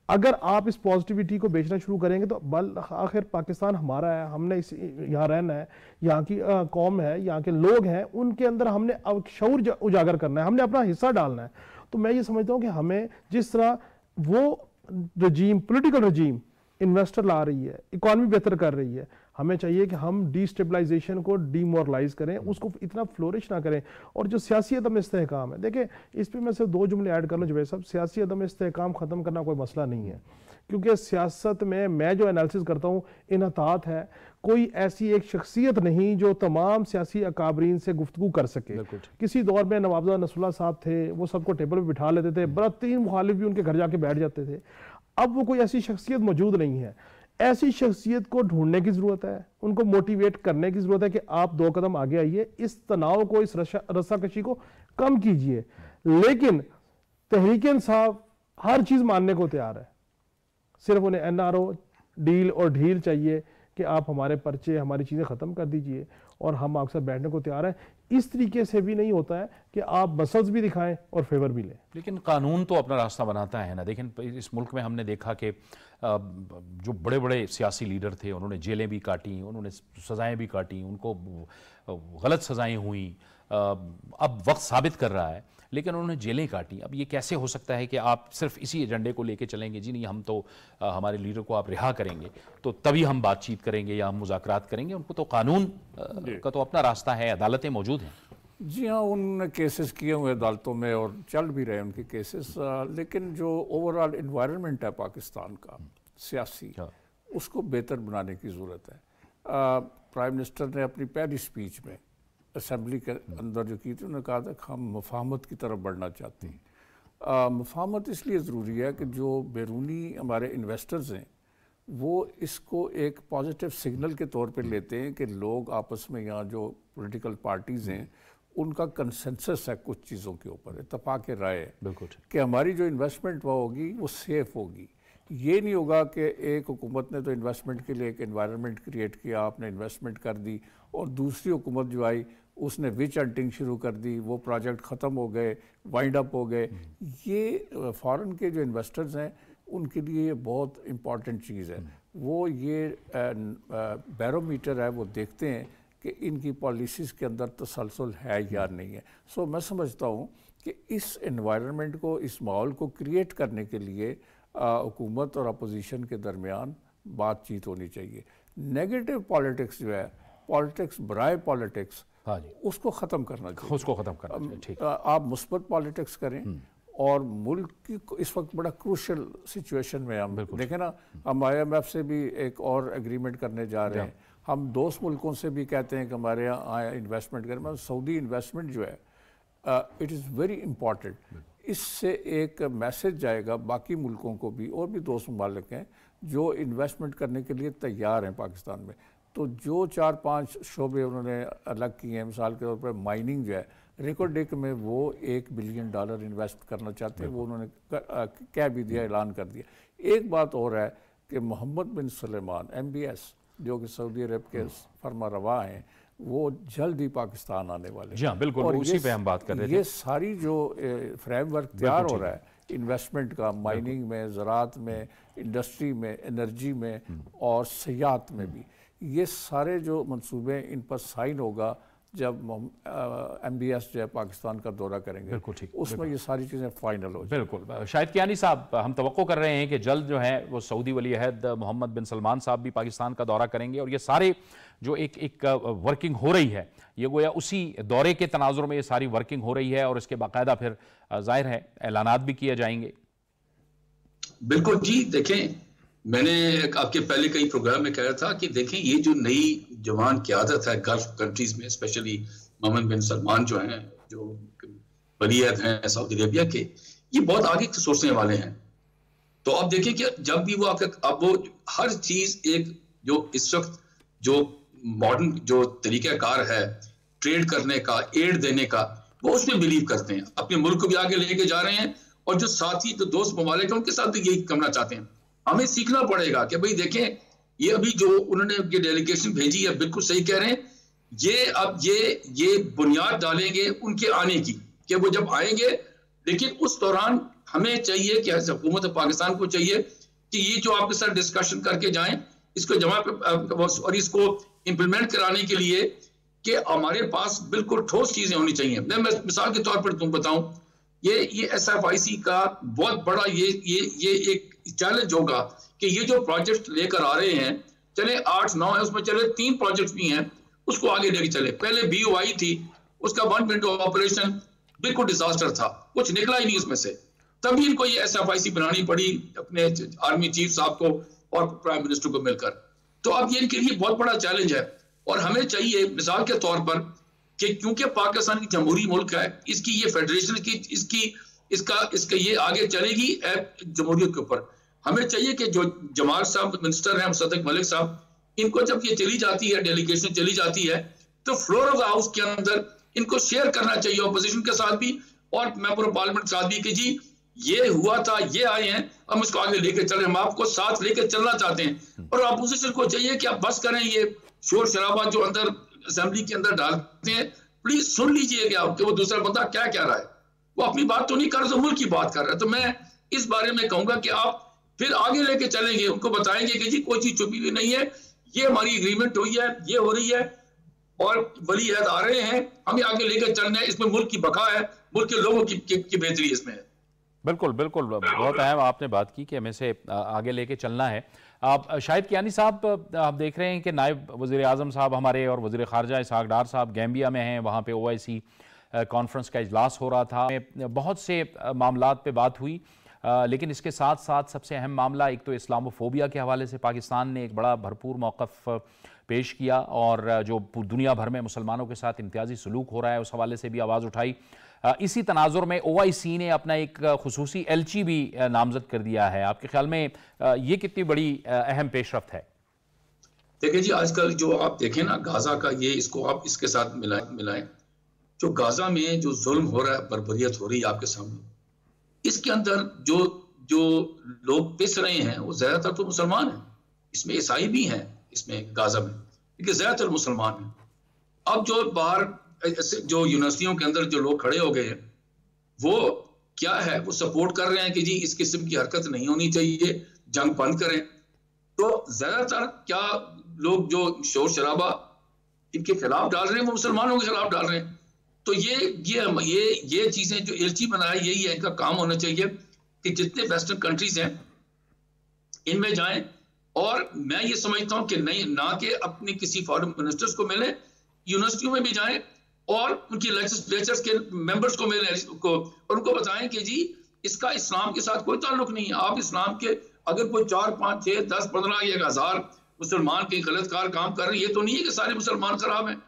अगर आप इस पॉजिटिविटी को बेचना शुरू करेंगे तो बल आखिर पाकिस्तान हमारा है, हमने इस यहाँ रहना है, यहाँ की कौम है, यहाँ के लोग हैं, उनके अंदर हमने अब शऊर उजागर करना है, हमने अपना हिस्सा डालना है। तो मैं ये समझता हूँ कि हमें जिस तरह वो रजीम, पॉलिटिकल रजीम इन्वेस्टर ला रही है, इकॉनमी बेहतर कर रही है, हमें चाहिए कि हम डिस्टेबलाइजेशन को डीमोरलाइज करें, उसको इतना फ्लोरिश ना करें। और जो सियासी अदम इस्तेहकाम है, देखिए इस पर मैं सिर्फ 2 जुमले ऐड कर लूँ जवेद साहब। सियासी अदम इस्तेहकाम ख़त्म करना कोई मसला नहीं है, क्योंकि सियासत में मैं जो एनालिसिस करता हूँ इन्हतात है, कोई ऐसी एक शख्सियत नहीं जो तमाम सियासी अकाबरीन से गुफ्तगू कर सके। किसी दौर में नवाब नसरुल्लाह साहब थे, वो सबको टेबल पर बिठा लेते थे, 3 मुखालिफ भी उनके घर जाके बैठ जाते थे। अब वो कोई ऐसी शख्सियत मौजूद नहीं है। ऐसी शख्सियत को ढूंढने की जरूरत है, उनको मोटिवेट करने की जरूरत है कि आप 2 कदम आगे आइए, इस तनाव को, इस रस्साकशी को कम कीजिए। लेकिन तहरीक इंसाफ हर चीज मानने को तैयार है, सिर्फ उन्हें NRO डील और ढील चाहिए कि आप हमारे पर्चे, हमारी चीज़ें ख़त्म कर दीजिए और हम आपके साथ बैठने को तैयार हैं। इस तरीके से भी नहीं होता है कि आप मसल्स भी दिखाएं और फेवर भी लें। लेकिन कानून तो अपना रास्ता बनाता है ना। देखिए इस मुल्क में हमने देखा कि जो बड़े बड़े सियासी लीडर थे उन्होंने जेलें भी काटी, उन्होंने सज़ाएं भी काटी, उनको गलत सज़ाएं हुई। अब वक्त साबित कर रहा है, लेकिन उन्होंने जेलें काटी। अब ये कैसे हो सकता है कि आप सिर्फ इसी एजेंडे को लेके चलेंगे, जी नहीं हम तो हमारे लीडर को आप रिहा करेंगे तो तभी हम बातचीत करेंगे या हम मुज़ाकरात करेंगे। उनको तो कानून का तो अपना रास्ता है, अदालतें मौजूद हैं। जी हाँ, उन केसेस किए हुए अदालतों में और चल भी रहे हैं उनके केसेस, लेकिन जो ओवरऑल इन्वायरमेंट है पाकिस्तान का सियासी, उसको बेहतर बनाने की ज़रूरत है। प्राइम मिनिस्टर ने अपनी पहली स्पीच में असेंबली के अंदर जो की थी, उन्होंने कहा था कि हम मुफाहमत की तरफ बढ़ना चाहते हैं। मुफाहमत इसलिए ज़रूरी है कि जो बैरूनी हमारे इन्वेस्टर्स हैं वो इसको एक पॉजिटिव सिग्नल के तौर पे लेते हैं कि लोग आपस में, यहाँ जो पॉलिटिकल पार्टीज़ हैं उनका कंसेंसस है कुछ चीज़ों के ऊपर, इत्तफाक राय है बिल्कुल कि हमारी जो इन्वेस्टमेंट वो होगी वो सेफ़ होगी। ये नहीं होगा कि एक हुकूमत ने तो इन्वेस्टमेंट के लिए एक एनवायरनमेंट क्रिएट किया, आपने इन्वेस्टमेंट कर दी, और दूसरी हुकूमत जो आई उसने विच हंटिंग शुरू कर दी, वो प्रोजेक्ट ख़त्म हो गए, वाइंड अप हो गए। ये फॉरेन के जो इन्वेस्टर्स हैं उनके लिए ये बहुत इम्पॉर्टेंट चीज़ है। वो ये बैरोमीटर है, वो देखते हैं कि इनकी पॉलिसीज़ के अंदर तसलसल है या नहीं है। सो मैं समझता हूँ कि इस एनवायरनमेंट को, इस माहौल को क्रिएट करने के लिए हुकूमत और अपोजिशन के दरमियान बातचीत होनी चाहिए। नेगेटिव पॉलिटिक्स जो है, पॉलिटिक्स बराए पॉलिटिक्स, हाँ जी, उसको ख़त्म करना चाहिए, उसको ख़त्म करना चाहिए। ठीक, आप मुस्बत पॉलिटिक्स करें। और मुल्क की इस वक्त बड़ा क्रूशल सिचुएशन में हम देखें ना, हम IMF से भी एक और एग्रीमेंट करने जा रहे हैं, हम दोस्त मुल्कों से भी कहते हैं कि हमारे यहाँ इन्वेस्टमेंट करें। मतलब सऊदी इन्वेस्टमेंट जो है इट इज़ वेरी इम्पॉर्टेंट। इससे एक मैसेज जाएगा बाकी मुल्कों को भी, और भी दोस्त ममालिक हैं जो इन्वेस्टमेंट करने के लिए तैयार हैं पाकिस्तान में। तो जो 4-5 शोबे उन्होंने अलग किए हैं, मिसाल के तौर पर माइनिंग जो है, रिकॉर्ड डेक में वो $1 बिलियन इन्वेस्ट करना चाहते हैं, वो उन्होंने कह भी दिया, ऐलान कर दिया। एक बात और है कि मोहम्मद बिन सलेमान MBS जो कि सऊदी अरब के फरमा रवा हैं, वो जल्द ही पाकिस्तान आने वाले हैं। जी हाँ, बिल्कुल, उसी पे हम बात कर रहे थे। ये सारी जो फ्रेमवर्क तैयार हो रहा है इन्वेस्टमेंट का, माइनिंग में, ज़राअत में, इंडस्ट्री में, एनर्जी में और सयाहत में भी, ये सारे जो मंसूबे इन पर साइन होगा जब MBS जो है पाकिस्तान का दौरा करेंगे, बिल्कुल ठीक, उसमें ये सारी चीज़ें फाइनल हो जाए। बिल्कुल। शाहिद कियानी साहब, हम तवक्को कर रहे हैं कि जल्द जो है वो सऊदी वली अहद मोहम्मद बिन सलमान साहब भी पाकिस्तान का दौरा करेंगे, और ये सारे जो एक वर्किंग हो रही है, ये गोया उसी दौरे के तनाजुर में ये सारी वर्किंग हो रही है, और इसके बाकायदा फिर जाहिर है ऐलानात भी किए जाएंगे। बिल्कुल जी, देखें मैंने आपके पहले कई प्रोग्राम में कहा था कि देखें ये जो नई जवान क़यादत है गल्फ कंट्रीज में, स्पेशली मोहम्मद बिन सलमान जो हैं, जो वली अहद हैं सऊदी अरेबिया के, ये बहुत आगे सोचने वाले हैं। तो आप देखें कि जब भी वो अब वो हर चीज एक जो इस वक्त जो मॉडर्न जो तरीक़ाकार है ट्रेड करने का, एड देने का, वो उसमें बिलीव करते हैं, अपने मुल्क को भी आगे लेके जा रहे हैं, और जो साथी जो दोस्त ममालिक हैं उनके साथ भी यही करना चाहते हैं। हमें सीखना पड़ेगा कि भाई देखें, ये अभी जो उन्होंने ये डेलीगेशन भेजी है, बिल्कुल सही कह रहे हैं, ये अब ये बुनियाद डालेंगे उनके आने की, कि वो जब आएंगे, लेकिन उस दौरान हमें चाहिए कि हुकूमत पाकिस्तान को चाहिए कि ये जो आपके साथ डिस्कशन करके जाएं, इसको जमा और इसको इंप्लीमेंट कराने के लिए कि हमारे पास बिल्कुल ठोस चीजें होनी चाहिए। मैं मिसाल के तौर पर तुम बताऊं, ये SFIC का बहुत बड़ा ये एक चैलेंज होगा कि ये जो प्रोजेक्ट लेकर आ रहे हैं, चले 8-9 है, उसमें चले 3 प्रोजेक्ट भी हैं, उसको आगे लेके चले। पहले BOI थी, उसका 1 विंडो ऑपरेशन बिल्कुल डिजास्टर था, कुछ निकला ही नहीं उसमें से, तभी इनको ये SFIC बनानी पड़ी अपने आर्मी चीफ साहब को और प्राइम मिनिस्टर को मिलकर। तो अब ये इनके लिए बहुत बड़ा चैलेंज है, और हमें चाहिए मिसाल के तौर पर कि क्योंकि पाकिस्तान की जमहूरी मुल्क है, इसकी ये फेडरेशन की इसका ये आगे चलेगी जमहूरियत के ऊपर। हमें चाहिए कि जो जमाल साहब मिनिस्टर हैं, मुसद्दिक मलिक साहब, इनको जब ये चली जाती है, डेलीगेशन चली जाती है, तो फ्लोर ऑफ द हाउस के अंदर इनको शेयर करना चाहिए अपोजिशन के साथ भी और मेंबर ऑफ पार्लियामेंट के साथ भी कि जी ये हुआ था, ये आए हैं, हम इसको आगे लेके चल रहे हैं, हम आपको साथ लेके चलना चाहते हैं। और अपोजिशन को चाहिए कि आप बस करें ये शोर शराबा जो अंदर असेंबली के अंदर डालते हैं, प्लीज सुन लीजिए कि वो दूसरा बंदा क्या कह रहा है। वो अपनी बात तो नहीं कर रहा, तो मुल्क की बात कर रहा है। तो मैं इस बारे में कहूंगा कि आप फिर आगे लेके चलेंगे, उनको बताएंगे कि जी कोई चीज छुपी हुई नहीं है, ये हमारी एग्रीमेंट हुई है, ये हो रही है और वली अहद आ रहे हैं, हमें आगे लेकर चलना है, इसमें मुल्क की बका है, मुल्क के लोगों की बेहतरी इसमें है। बिल्कुल बिल्कुल, बहुत अहम आपने बात की कि हमें से आगे लेके चलना है। आप शाहिद कियानी साहब, आप देख रहे हैं कि नायब वज़ीर आज़म साहब हमारे और वज़ीर ख़ारजा इसहाक़ डार साहब गैम्बिया में हैं, वहाँ पे OIC कॉन्फ्रेंस का इजलास हो रहा था, बहुत से मामलात पे बात हुई, लेकिन इसके साथ साथ सबसे अहम मामला एक तो इस्लामोफोबिया के हवाले से पाकिस्तान ने एक बड़ा भरपूर मौक़िफ़ पेश किया और जो दुनिया भर में मुसलमानों के साथ इम्तियाजी सलूक हो रहा है उस हवाले से भी आवाज़ उठाई। इसी तनाजुर में OIC ने अपना एक खुसूसी एलची भी नामजद कर दिया है। आपके ख्याल में ये कितनी बड़ी अहम पेशरफ्त है? देखिए जी, आजकल जो आप देखें ना गाजा का, ये इसको आप इसके साथ मिलाएं, जो गाजा में जो जुल्म हो रहा है, बर्बरियत हो रही है आपके सामने, इसके अंदर जो जो लोग पिस रहे हैं वो ज्यादातर तो मुसलमान हैं, इसमें ईसाई भी हैं इसमें गाजा में, लेकिन ज्यादातर मुसलमान हैं। अब जो बाहर जो यूनिवर्सिटियों के अंदर जो लोग खड़े हो गए हैं, वो क्या है, वो सपोर्ट कर रहे हैं कि जी इस किस्म की हरकत नहीं होनी चाहिए, जंग बंद करें। तो ज्यादातर क्या लोग जो शोर शराबा इनके खिलाफ डाल रहे हैं वो मुसलमानों के खिलाफ डाल रहे हैं। तो ये चीजें जो एलची बनाया, यही है इनका काम होना चाहिए कि जितने वेस्टर्न कंट्रीज हैं इनमें जाएं। और मैं ये समझता हूं कि नहीं, ना कि अपने किसी फॉरेन मिनिस्टर्स को मिले, यूनिवर्सिटियों में भी जाएं और उनकी लेजिस्लेचर्स के मेंबर्स को मिले और उनको बताएं कि जी इसका इस्लाम के साथ कोई ताल्लुक नहीं है। आप इस्लाम के अगर कोई 4, 5, 6, 10, 15 या 1000 मुसलमान के गलतकार काम कर रहे हैं, ये तो नहीं है कि सारे मुसलमान खराब हैं,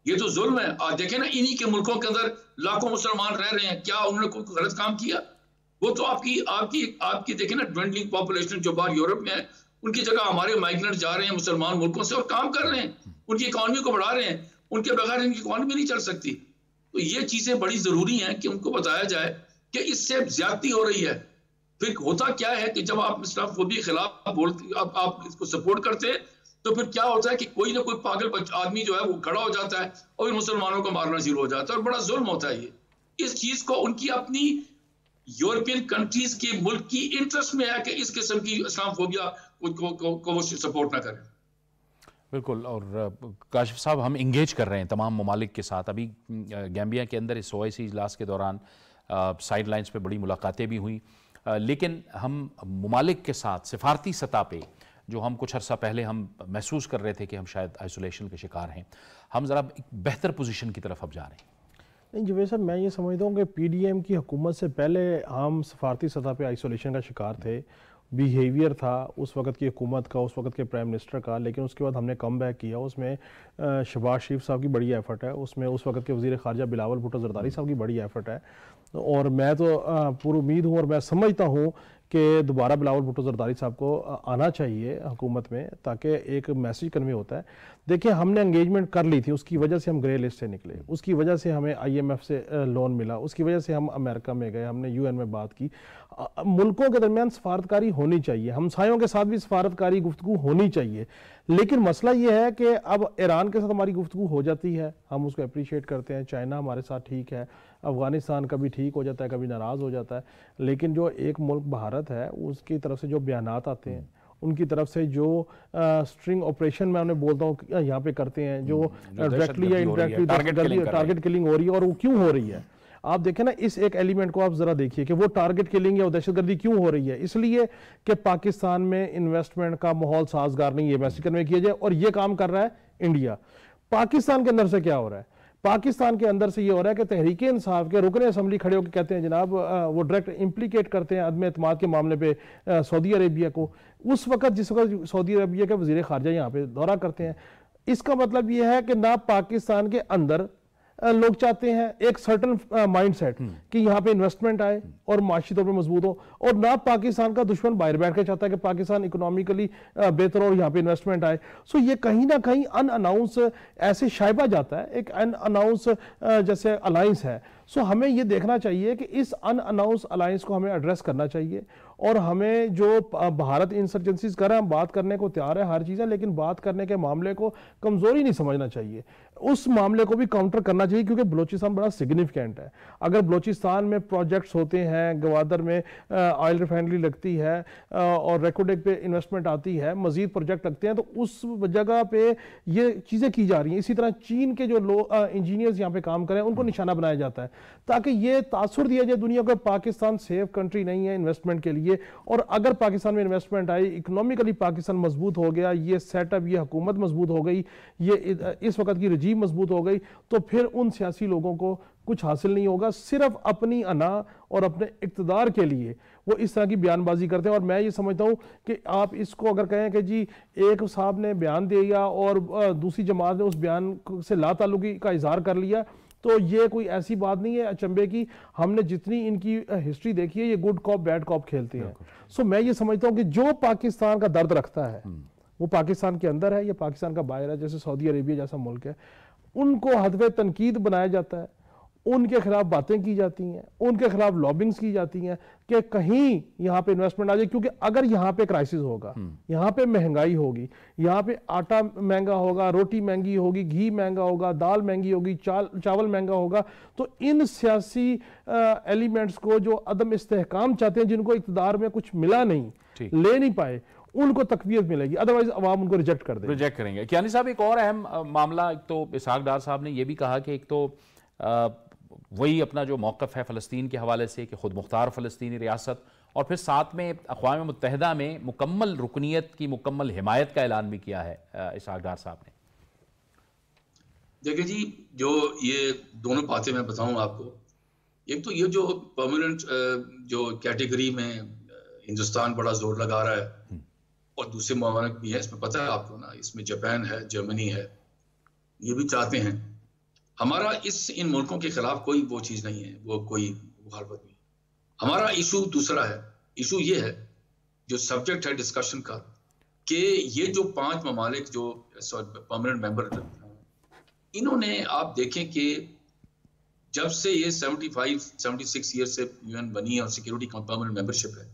ये तो जुल्म है। आज देखें ना, इन्हीं के मुल्कों के अंदर लाखों मुसलमान रह रहे हैं, क्या उन्होंने कोई गलत काम किया? वो तो आपकी देखें ना, ड्वेंडलिंग पॉपुलेशन जो बाहर यूरोप में है, उनकी जगह हमारे माइग्रेंट जा रहे हैं मुसलमान मुल्कों से और काम कर रहे हैं, उनकी इकॉनमी को बढ़ा रहे हैं, उनके बगैर इनकी इकॉनमी नहीं चल सकती। तो ये चीजें बड़ी जरूरी हैं कि उनको बताया जाए कि इससे ज्यादती हो रही है। फिर होता क्या है कि जब आप इस्लामोफोबिया के खिलाफ बोलते, आप इसको सपोर्ट करते हैं, तो फिर क्या होता है कि कोई ना कोई पागल आदमी जो है वो खड़ा हो जाता है और मुसलमानों को मारना शुरू हो जाता है और बड़ा जुल्म होता है। ये इस चीज को उनकी अपनी यूरोपियन कंट्रीज के मुल्क की इंटरेस्ट में है कि इस किस्म की इस्लामोफोबिया को वो सपोर्ट ना करें। बिल्कुल। और काशिफ साहब, हम इंगेज कर रहे हैं तमाम ममालिक के साथ। अभी गैम्बिया के अंदर इस OIC इजलास के दौरान साइड लाइन्स पर बड़ी मुलाकातें भी हुई, लेकिन हम ममालिक के साथ सिफारती सतह पे जो हम कुछ अर्सा पहले हम महसूस कर रहे थे कि हम शायद आइसोलेशन के शिकार हैं, हम ज़रा एक बेहतर पोजीशन की तरफ अब जा रहे हैं। नहीं जवेद साहब, मैं ये समझता हूँ कि PDM की हुकूमत से पहले हम सफारती सतह पे आइसोलेशन का शिकार थे। बिहेवियर था उस वक्त की हुकूमत का, उस वक्त के प्राइम मिनिस्टर का, लेकिन उसके बाद हमने कम बैक किया। उसमें शहबाज शरीफ साहब की बड़ी एफर्ट है, उसमें उस वक्त के वज़ीर ख़ारजा बिलावल भुट्टो ज़रदारी साहब की बड़ी एफर्ट है। और मैं तो पूरी उम्मीद हूँ और मैं समझता हूँ कि दोबारा बिलावल भुट्टो ज़रदारी साहब को आना चाहिए हुकूमत में, ताकि एक मैसेज कन्वे होता है। देखिए, हमने एंगेजमेंट कर ली थी, उसकी वजह से हम ग्रे लिस्ट से निकले, उसकी वजह से हमें IMF से लोन मिला, उसकी वजह से हम अमेरिका में गए, हमने UN में बात की। मुल्कों के दरमियान सफारतकारी होनी चाहिए, हमसायों के साथ भी सफारतकारी गुफ्तगू होनी चाहिए। लेकिन मसला ये है कि अब ईरान के साथ हमारी गुफ्तगू हो जाती है, हम उसको अप्रिशिएट करते हैं, चाइना हमारे साथ ठीक है, अफ़गानिस्तान कभी ठीक हो जाता है, कभी नाराज़ हो जाता है। लेकिन जो एक मुल्क भारत है, उसकी तरफ से जो बयानात आते हैं, उनकी तरफ से जो स्ट्रिंग ऑपरेशन मैं उन्हें बोलता हूँ यहाँ पे करते हैं, जो डायरेक्टली या इनडायरेक्टली टारगेट किलिंग हो रही है, और वो क्यों हो रही है? आप देखें ना, इस एक एलिमेंट को आप जरा देखिए कि वो टारगेट किलिंग या दहशतगर्दी क्यों हो रही है। इसलिए कि पाकिस्तान में इन्वेस्टमेंट का माहौल साजगार नहीं है, मैसेज कन्वे किया जाए। और ये काम कर रहा है इंडिया। पाकिस्तान के अंदर से क्या हो रहा है? पाकिस्तान के अंदर से ये हो रहा है कि तहरीक इंसाफ के रुकन असम्बली खड़े होकर कहते हैं जनाब, वो डायरेक्ट इम्प्लीकेट करते हैं अदम एतमाद के मामले पे सऊदी अरेबिया को, उस वक्त जिस वक्त सऊदी अरेबिया के वज़ीर ख़ारजा यहाँ पे दौरा करते हैं। इसका मतलब ये है कि ना पाकिस्तान के अंदर लोग चाहते हैं एक सर्टन माइंडसेट कि यहाँ पे इन्वेस्टमेंट आए और माशी तौर पे मजबूत हो, और ना पाकिस्तान का दुश्मन बाहर बैठ के चाहता है कि पाकिस्तान इकोनॉमिकली बेहतर हो और यहाँ पे इन्वेस्टमेंट आए। सो ये कहीं ना कहीं अनअनाउंस ऐसे शायबा जाता है, एक अनअनाउंस जैसे अलायंस है। सो हमें ये देखना चाहिए कि इस अनअनाउंस अलायंस को हमें एड्रेस करना चाहिए, और हमें जो भारत इंसर्जेंसीज कर रहा है, हम बात करने को तैयार है हर चीज़ है, लेकिन बात करने के मामले को कमजोरी नहीं समझना चाहिए, उस मामले को भी काउंटर करना चाहिए, क्योंकि बलूचिस्तान बड़ा सिग्निफिकेंट है। अगर बलूचिस्तान में प्रोजेक्ट्स होते हैं, गवादर में ऑयल रिफाइनरी लगती है और रेकोडेक पे इन्वेस्टमेंट आती है, मजीद प्रोजेक्ट लगते हैं, तो उस जगह पे ये चीज़ें की जा रही हैं। इसी तरह चीन के जो लोग इंजीनियर्स यहाँ पे काम करें उनको निशाना बनाया जाता है, ताकि ये तासुर दिया जाए दुनिया को पाकिस्तान सेफ कंट्री नहीं है इन्वेस्टमेंट के लिए। और अगर पाकिस्तान में इन्वेस्टमेंट आई, इकोनॉमिकली पाकिस्तान मजबूत हो गया, ये सेटअप, ये हुकूमत मजबूत हो गई, ये इस वक्त की रजीम मजबूत हो गई, तो फिर उन सियासी लोगों को कुछ हासिल नहीं होगा। सिर्फ अपनी अना और अपने इक़्तिदार के लिए वो इस तरह की बयानबाजी करते हैं। और मैं ये समझता हूँ कि आप इसको अगर कहें कि जी एक साहब ने बयान दिया और दूसरी जमात ने उस बयान से लाताल्लुकी का इजहार कर लिया, तो ये कोई ऐसी बात नहीं है अचंभे की। हमने जितनी इनकी हिस्ट्री देखी है, ये गुड कॉप बैड कॉप खेलते हैं। सो मैं ये समझता हूँ कि जो पाकिस्तान का दर्द रखता है वो पाकिस्तान के अंदर है या पाकिस्तान का बाहर है, जैसे सऊदी अरेबिया जैसा मुल्क है, उनको हदवे तनकीद बनाया जाता है, उनके खिलाफ बातें की जाती हैं, उनके खिलाफ लॉबिंग्स की जाती हैं कि कहीं यहाँ पे इन्वेस्टमेंट आ जाए। क्योंकि अगर यहाँ पे क्राइसिस होगा, यहाँ पे महंगाई होगी, यहाँ पे आटा महंगा होगा, रोटी महंगी होगी, घी महंगा होगा, दाल महंगी होगी, चावल महंगा होगा, तो इन सियासी एलिमेंट्स को जो अदम इस्तेहकाम चाहते हैं, जिनको इक़्तिदार में कुछ मिला नहीं, ले नहीं पाए, उनको तकवीयत मिलेगी, अदरवाइज अवाम उनको रिजेक्ट कर देंगे, रिजेक्ट करेंगे। कियानी साहब, एक और अहम मामला, एक तो इसहाक डार साहब ने यह भी कहा कि एक तो वही अपना जो मौक़िफ़ है फ़लस्तीन के हवाले से कि ख़ुद मुख्तार फ़लस्तीनी रियासत, और फिर साथ में अक़वाम मुत्तहिदा में मुकम्मल रुकनीत की मुकम्मल हिमायत का ऐलान भी किया है इसहाक डार साहब ने। देखिए जी, जो ये दोनों बातें मैं बताऊं आपको, एक तो ये जो परमानेंट जो कैटेगरी में हिंदुस्तान बड़ा जोर लगा रहा है, और दूसरे ममालिक भी है, इसमें पता है आपको ना, इसमें जापान है, जर्मनी है, ये भी चाहते हैं। हमारा इन मुल्कों के खिलाफ कोई वो चीज़ नहीं है, वो कोई मुखालफत नहीं। हमारा इशू दूसरा है। इशू ये है, जो सब्जेक्ट है डिस्कशन का, कि ये जो 5 ममालिक जो परमानेंट मेंबर, इन्होंने आप देखें कि जब से ये 75-76 ईयर से यूएन बनी है और सिक्योरिटी परमानेंट मेंबरशिप है,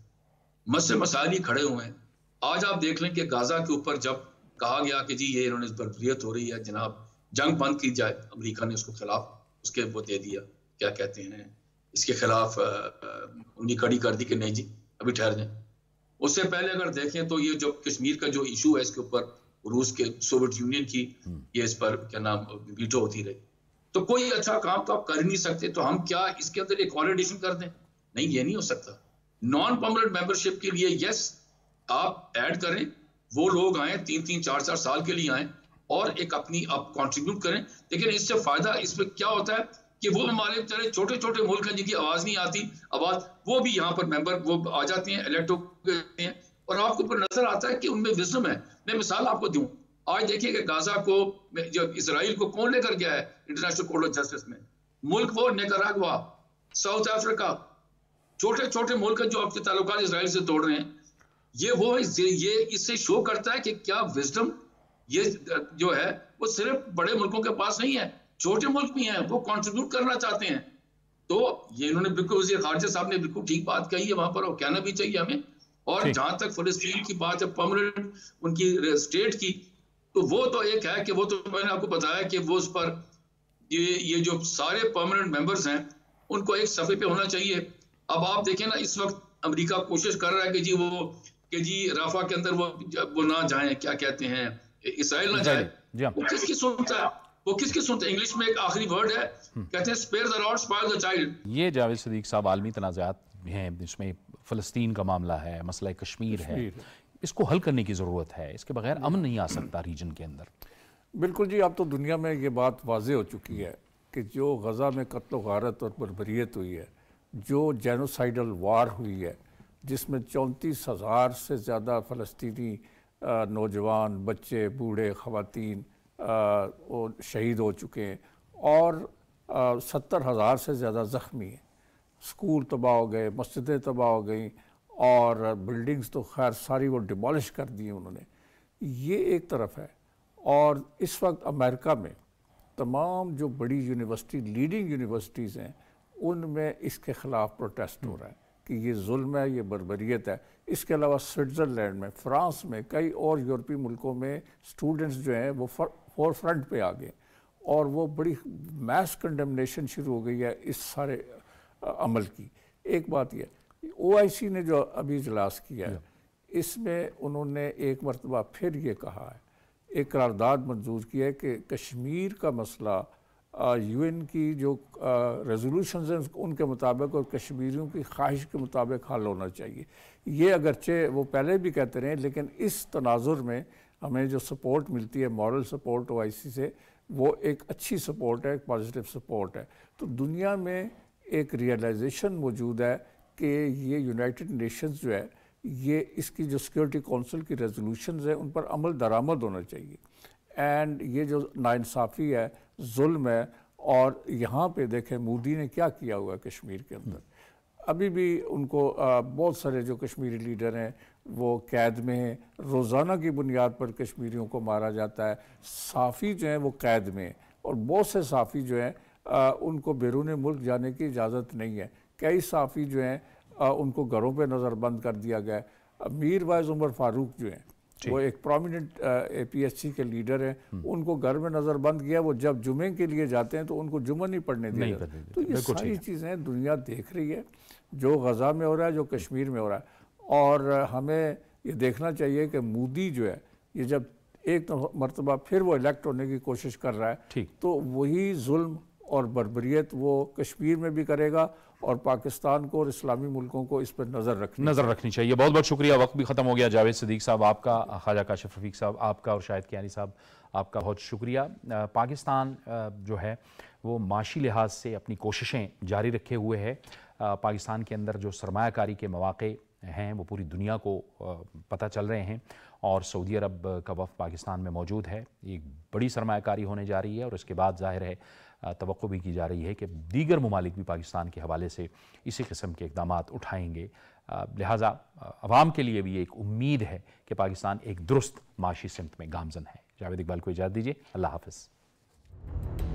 मसले मसाइल ही खड़े हुए हैं। आज आप देख लें कि गाजा के ऊपर जब कहा गया कि जी ये इन्होंने बर्बरियत हो रही है, जनाब जंग बंद की जाए, अमेरिका ने उसको खिलाफ उसके वो दे दिया, क्या कहते हैं, इसके खिलाफ उन्हीं कड़ी कर दी कि नहीं जी अभी ठहर जाए। उससे पहले अगर देखें तो ये जो कश्मीर का जो इशू है, इसके ऊपर रूस के सोवियत यूनियन की ये इस पर क्या नाम वीटो होती रही। तो कोई अच्छा काम तो आप कर ही नहीं सकते, तो हम क्या इसके अंदर एक और एडिशन कर दें? नहीं, ये नहीं हो सकता। नॉन परमानेंट मेंबरशिप के लिए यस आप ऐड करें, वो लोग आए 3-3, 4-4 साल के लिए आए और एक अपनी आप कंट्रीब्यूट करें। लेकिन इससे फायदा इसमें क्या होता है कि वो हमारे बेचारे छोटे छोटे मुल्क हैं जिनकी आवाज नहीं आती, आवाज वो भी यहाँ पर मेंबर वो आ जाते हैं, इलेक्ट होते हैं, और आपको ऊपर नजर आता है कि उनमें विजडम है। मैं मिसाल आपको दूं, आज देखिए कि गाजा को जो इसराइल को कौन लेकर गया है इंटरनेशनल कोर्ट ऑफ जस्टिस में? मुल्क वो निकारागुआ, साउथ अफ्रीका, छोटे छोटे मुल्क जो आपके ताल्लुकात इसराइल से तोड़ रहे हैं। ये वो है, ये इससे शो करता है कि क्या विजडम ये जो है वो सिर्फ बड़े मुल्कों के पास नहीं है, छोटे मुल्क भी हैं, वो कंट्रीब्यूट करना चाहते हैं। तो ये इन्होंने बिल्कुल वज़ीर ख़ारिजा साहब ने बिल्कुल ठीक बात कही है, वहां पर और कहना भी चाहिए हमें। और जहां तक फिलिस्तीन की बात है, परमानेंट उनकी स्टेट की, तो वो तो एक है कि वो तो मैंने आपको बताया कि वो उस पर ये जो सारे परमानेंट मेंबर्स हैं उनको एक सफ़े पे होना चाहिए। अब आप देखें ना, इस वक्त अमेरिका कोशिश कर रहा है कि जी राफा के अंदर वो ना जाएं, क्या कहते हैं, इसराइल ना जाए। वो किसकी सुनता है? वो किसकी सुनता है? इंग्लिश में एक आखिरी वर्ड है, कहते हैं spare the rod spoil the child. ये जावेद सदीक साहब, आलमी तनाज़ात हैं, जिसमें फ़लस्तीन का मामला है, मसला कश्मीर है, इसको हल करने की ज़रूरत है। इसके बगैर अमन नहीं आ सकता रीजन के अंदर। बिल्कुल जी, अब तो दुनिया में ये बात वाज़ेह हो चुकी है कि जो गज़ा में कत्ल गारत और बर्बरियत हुई है, जो जेनोसाइडल वार हुई है, जिसमें 34,000 से ज़्यादा फ़लस्तीनी नौजवान, बच्चे, बूढ़े, ख़वातीन वो शहीद हो चुके हैं, और 70,000 से ज़्यादा ज़ख्मी हैं। स्कूल तबाह हो गए, मस्जिदें तबाह हो गई और बिल्डिंग्स तो खैर सारी वो डिमोलिश कर दी उन्होंने। ये एक तरफ है। और इस वक्त अमेरिका में तमाम जो बड़ी यूनिवर्सिटी, लीडिंग यूनिवर्सिटीज़ हैं, उनमें इसके ख़िलाफ़ प्रोटेस्ट हो रहा है कि ये जुल्म है, ये बर्बरियत है। इसके अलावा स्विट्ज़रलैंड में, फ्रांस में, कई और यूरोपीय मुल्कों में स्टूडेंट्स जो हैं वो फोर फ्रंट पे आ गए और वो बड़ी मैस कंडेमनेशन शुरू हो गई है इस सारे अमल की। एक बात यह, OIC ने जो अभी इजलास किया है, इसमें उन्होंने एक मरतबा फिर ये कहा है, एक करारदाद मंजूर की है कि कश्मीर का मसला UN की जो रेजोल्यूशंस हैं उनके मुताबिक और कश्मीरियों की ख्वाहिश के मुताबिक हल होना चाहिए। ये अगरचे वो पहले भी कहते रहे, लेकिन इस तनाजुर में हमें जो सपोर्ट मिलती है, मॉरल सपोर्ट OIC से, वो एक अच्छी सपोर्ट है, एक पॉजिटिव सपोर्ट है। तो दुनिया में एक रियलाइजेशन मौजूद है कि ये यूनाइटेड नेशंस जो है, ये इसकी जो सिक्योरिटी काउंसिल की रेजोल्यूशंस है उन पर अमल दरामद होना चाहिए। एंड ये जो नाइंसाफ़ी है, जुल्म है, और यहाँ पे देखें मोदी ने क्या किया हुआ है कश्मीर के अंदर। अभी भी उनको बहुत सारे जो कश्मीरी लीडर हैं वो कैद में हैं, रोज़ाना की बुनियाद पर कश्मीरियों को मारा जाता है। साफ़ी जो हैं वो कैद में हैं और बहुत से साफ़ी जो हैं उनको बैरून मुल्क जाने की इजाज़त नहीं है। कई साफ़ी जो हैं उनको घरों पे नज़रबंद कर दिया गया है। मीर वाइज उमर फारूक जो हैं वो एक प्रोमिनेंट APSC के लीडर हैं, उनको घर में नज़रबंद किया। वो जब जुमे के लिए जाते हैं तो उनको जुमा नहीं पढ़ने दिया जाता। तो ये सारी चीज़ें दुनिया देख रही है, जो गज़ा में हो रहा है, जो कश्मीर में हो रहा है। और हमें ये देखना चाहिए कि मोदी जो है, ये जब एक मरतबा फिर वो इलेक्ट होने की कोशिश कर रहा है, तो वही जुल्म और बर्बरियत वो कश्मीर में भी करेगा और पाकिस्तान को और इस्लामी मुल्कों को इस पर नज़र रखनी चाहिए। बहुत बहुत शुक्रिया। वक्त भी ख़त्म हो गया। जावेद सिद्दीक साहब आपका, ख्वाजा काशिफ रफ़ीक साहब आपका, और शाहिद कियानी साहब आपका बहुत शुक्रिया। पाकिस्तान जो है वो माशी लिहाज से अपनी कोशिशें जारी रखे हुए है। पाकिस्तान के अंदर जो सरमायाकारी के मौक़े हैं वो पूरी दुनिया को पता चल रहे हैं और सऊदी अरब का वफ़द पाकिस्तान में मौजूद है। एक बड़ी सरमायाकारी होने जा रही है और उसके बाद ज़ाहिर है तवक्को भी की जा रही है कि दीगर ममालिक भी पाकिस्तान के हवाले से इसी किस्म के इक़दामात उठाएंगे। लिहाजा अवाम के लिए भी एक उम्मीद है कि पाकिस्तान एक दुरुस्त माशी सिमत में गामज़न है। जावेद इकबाल को इजाज़त दीजिए। अल्लाह हाफ़िज़।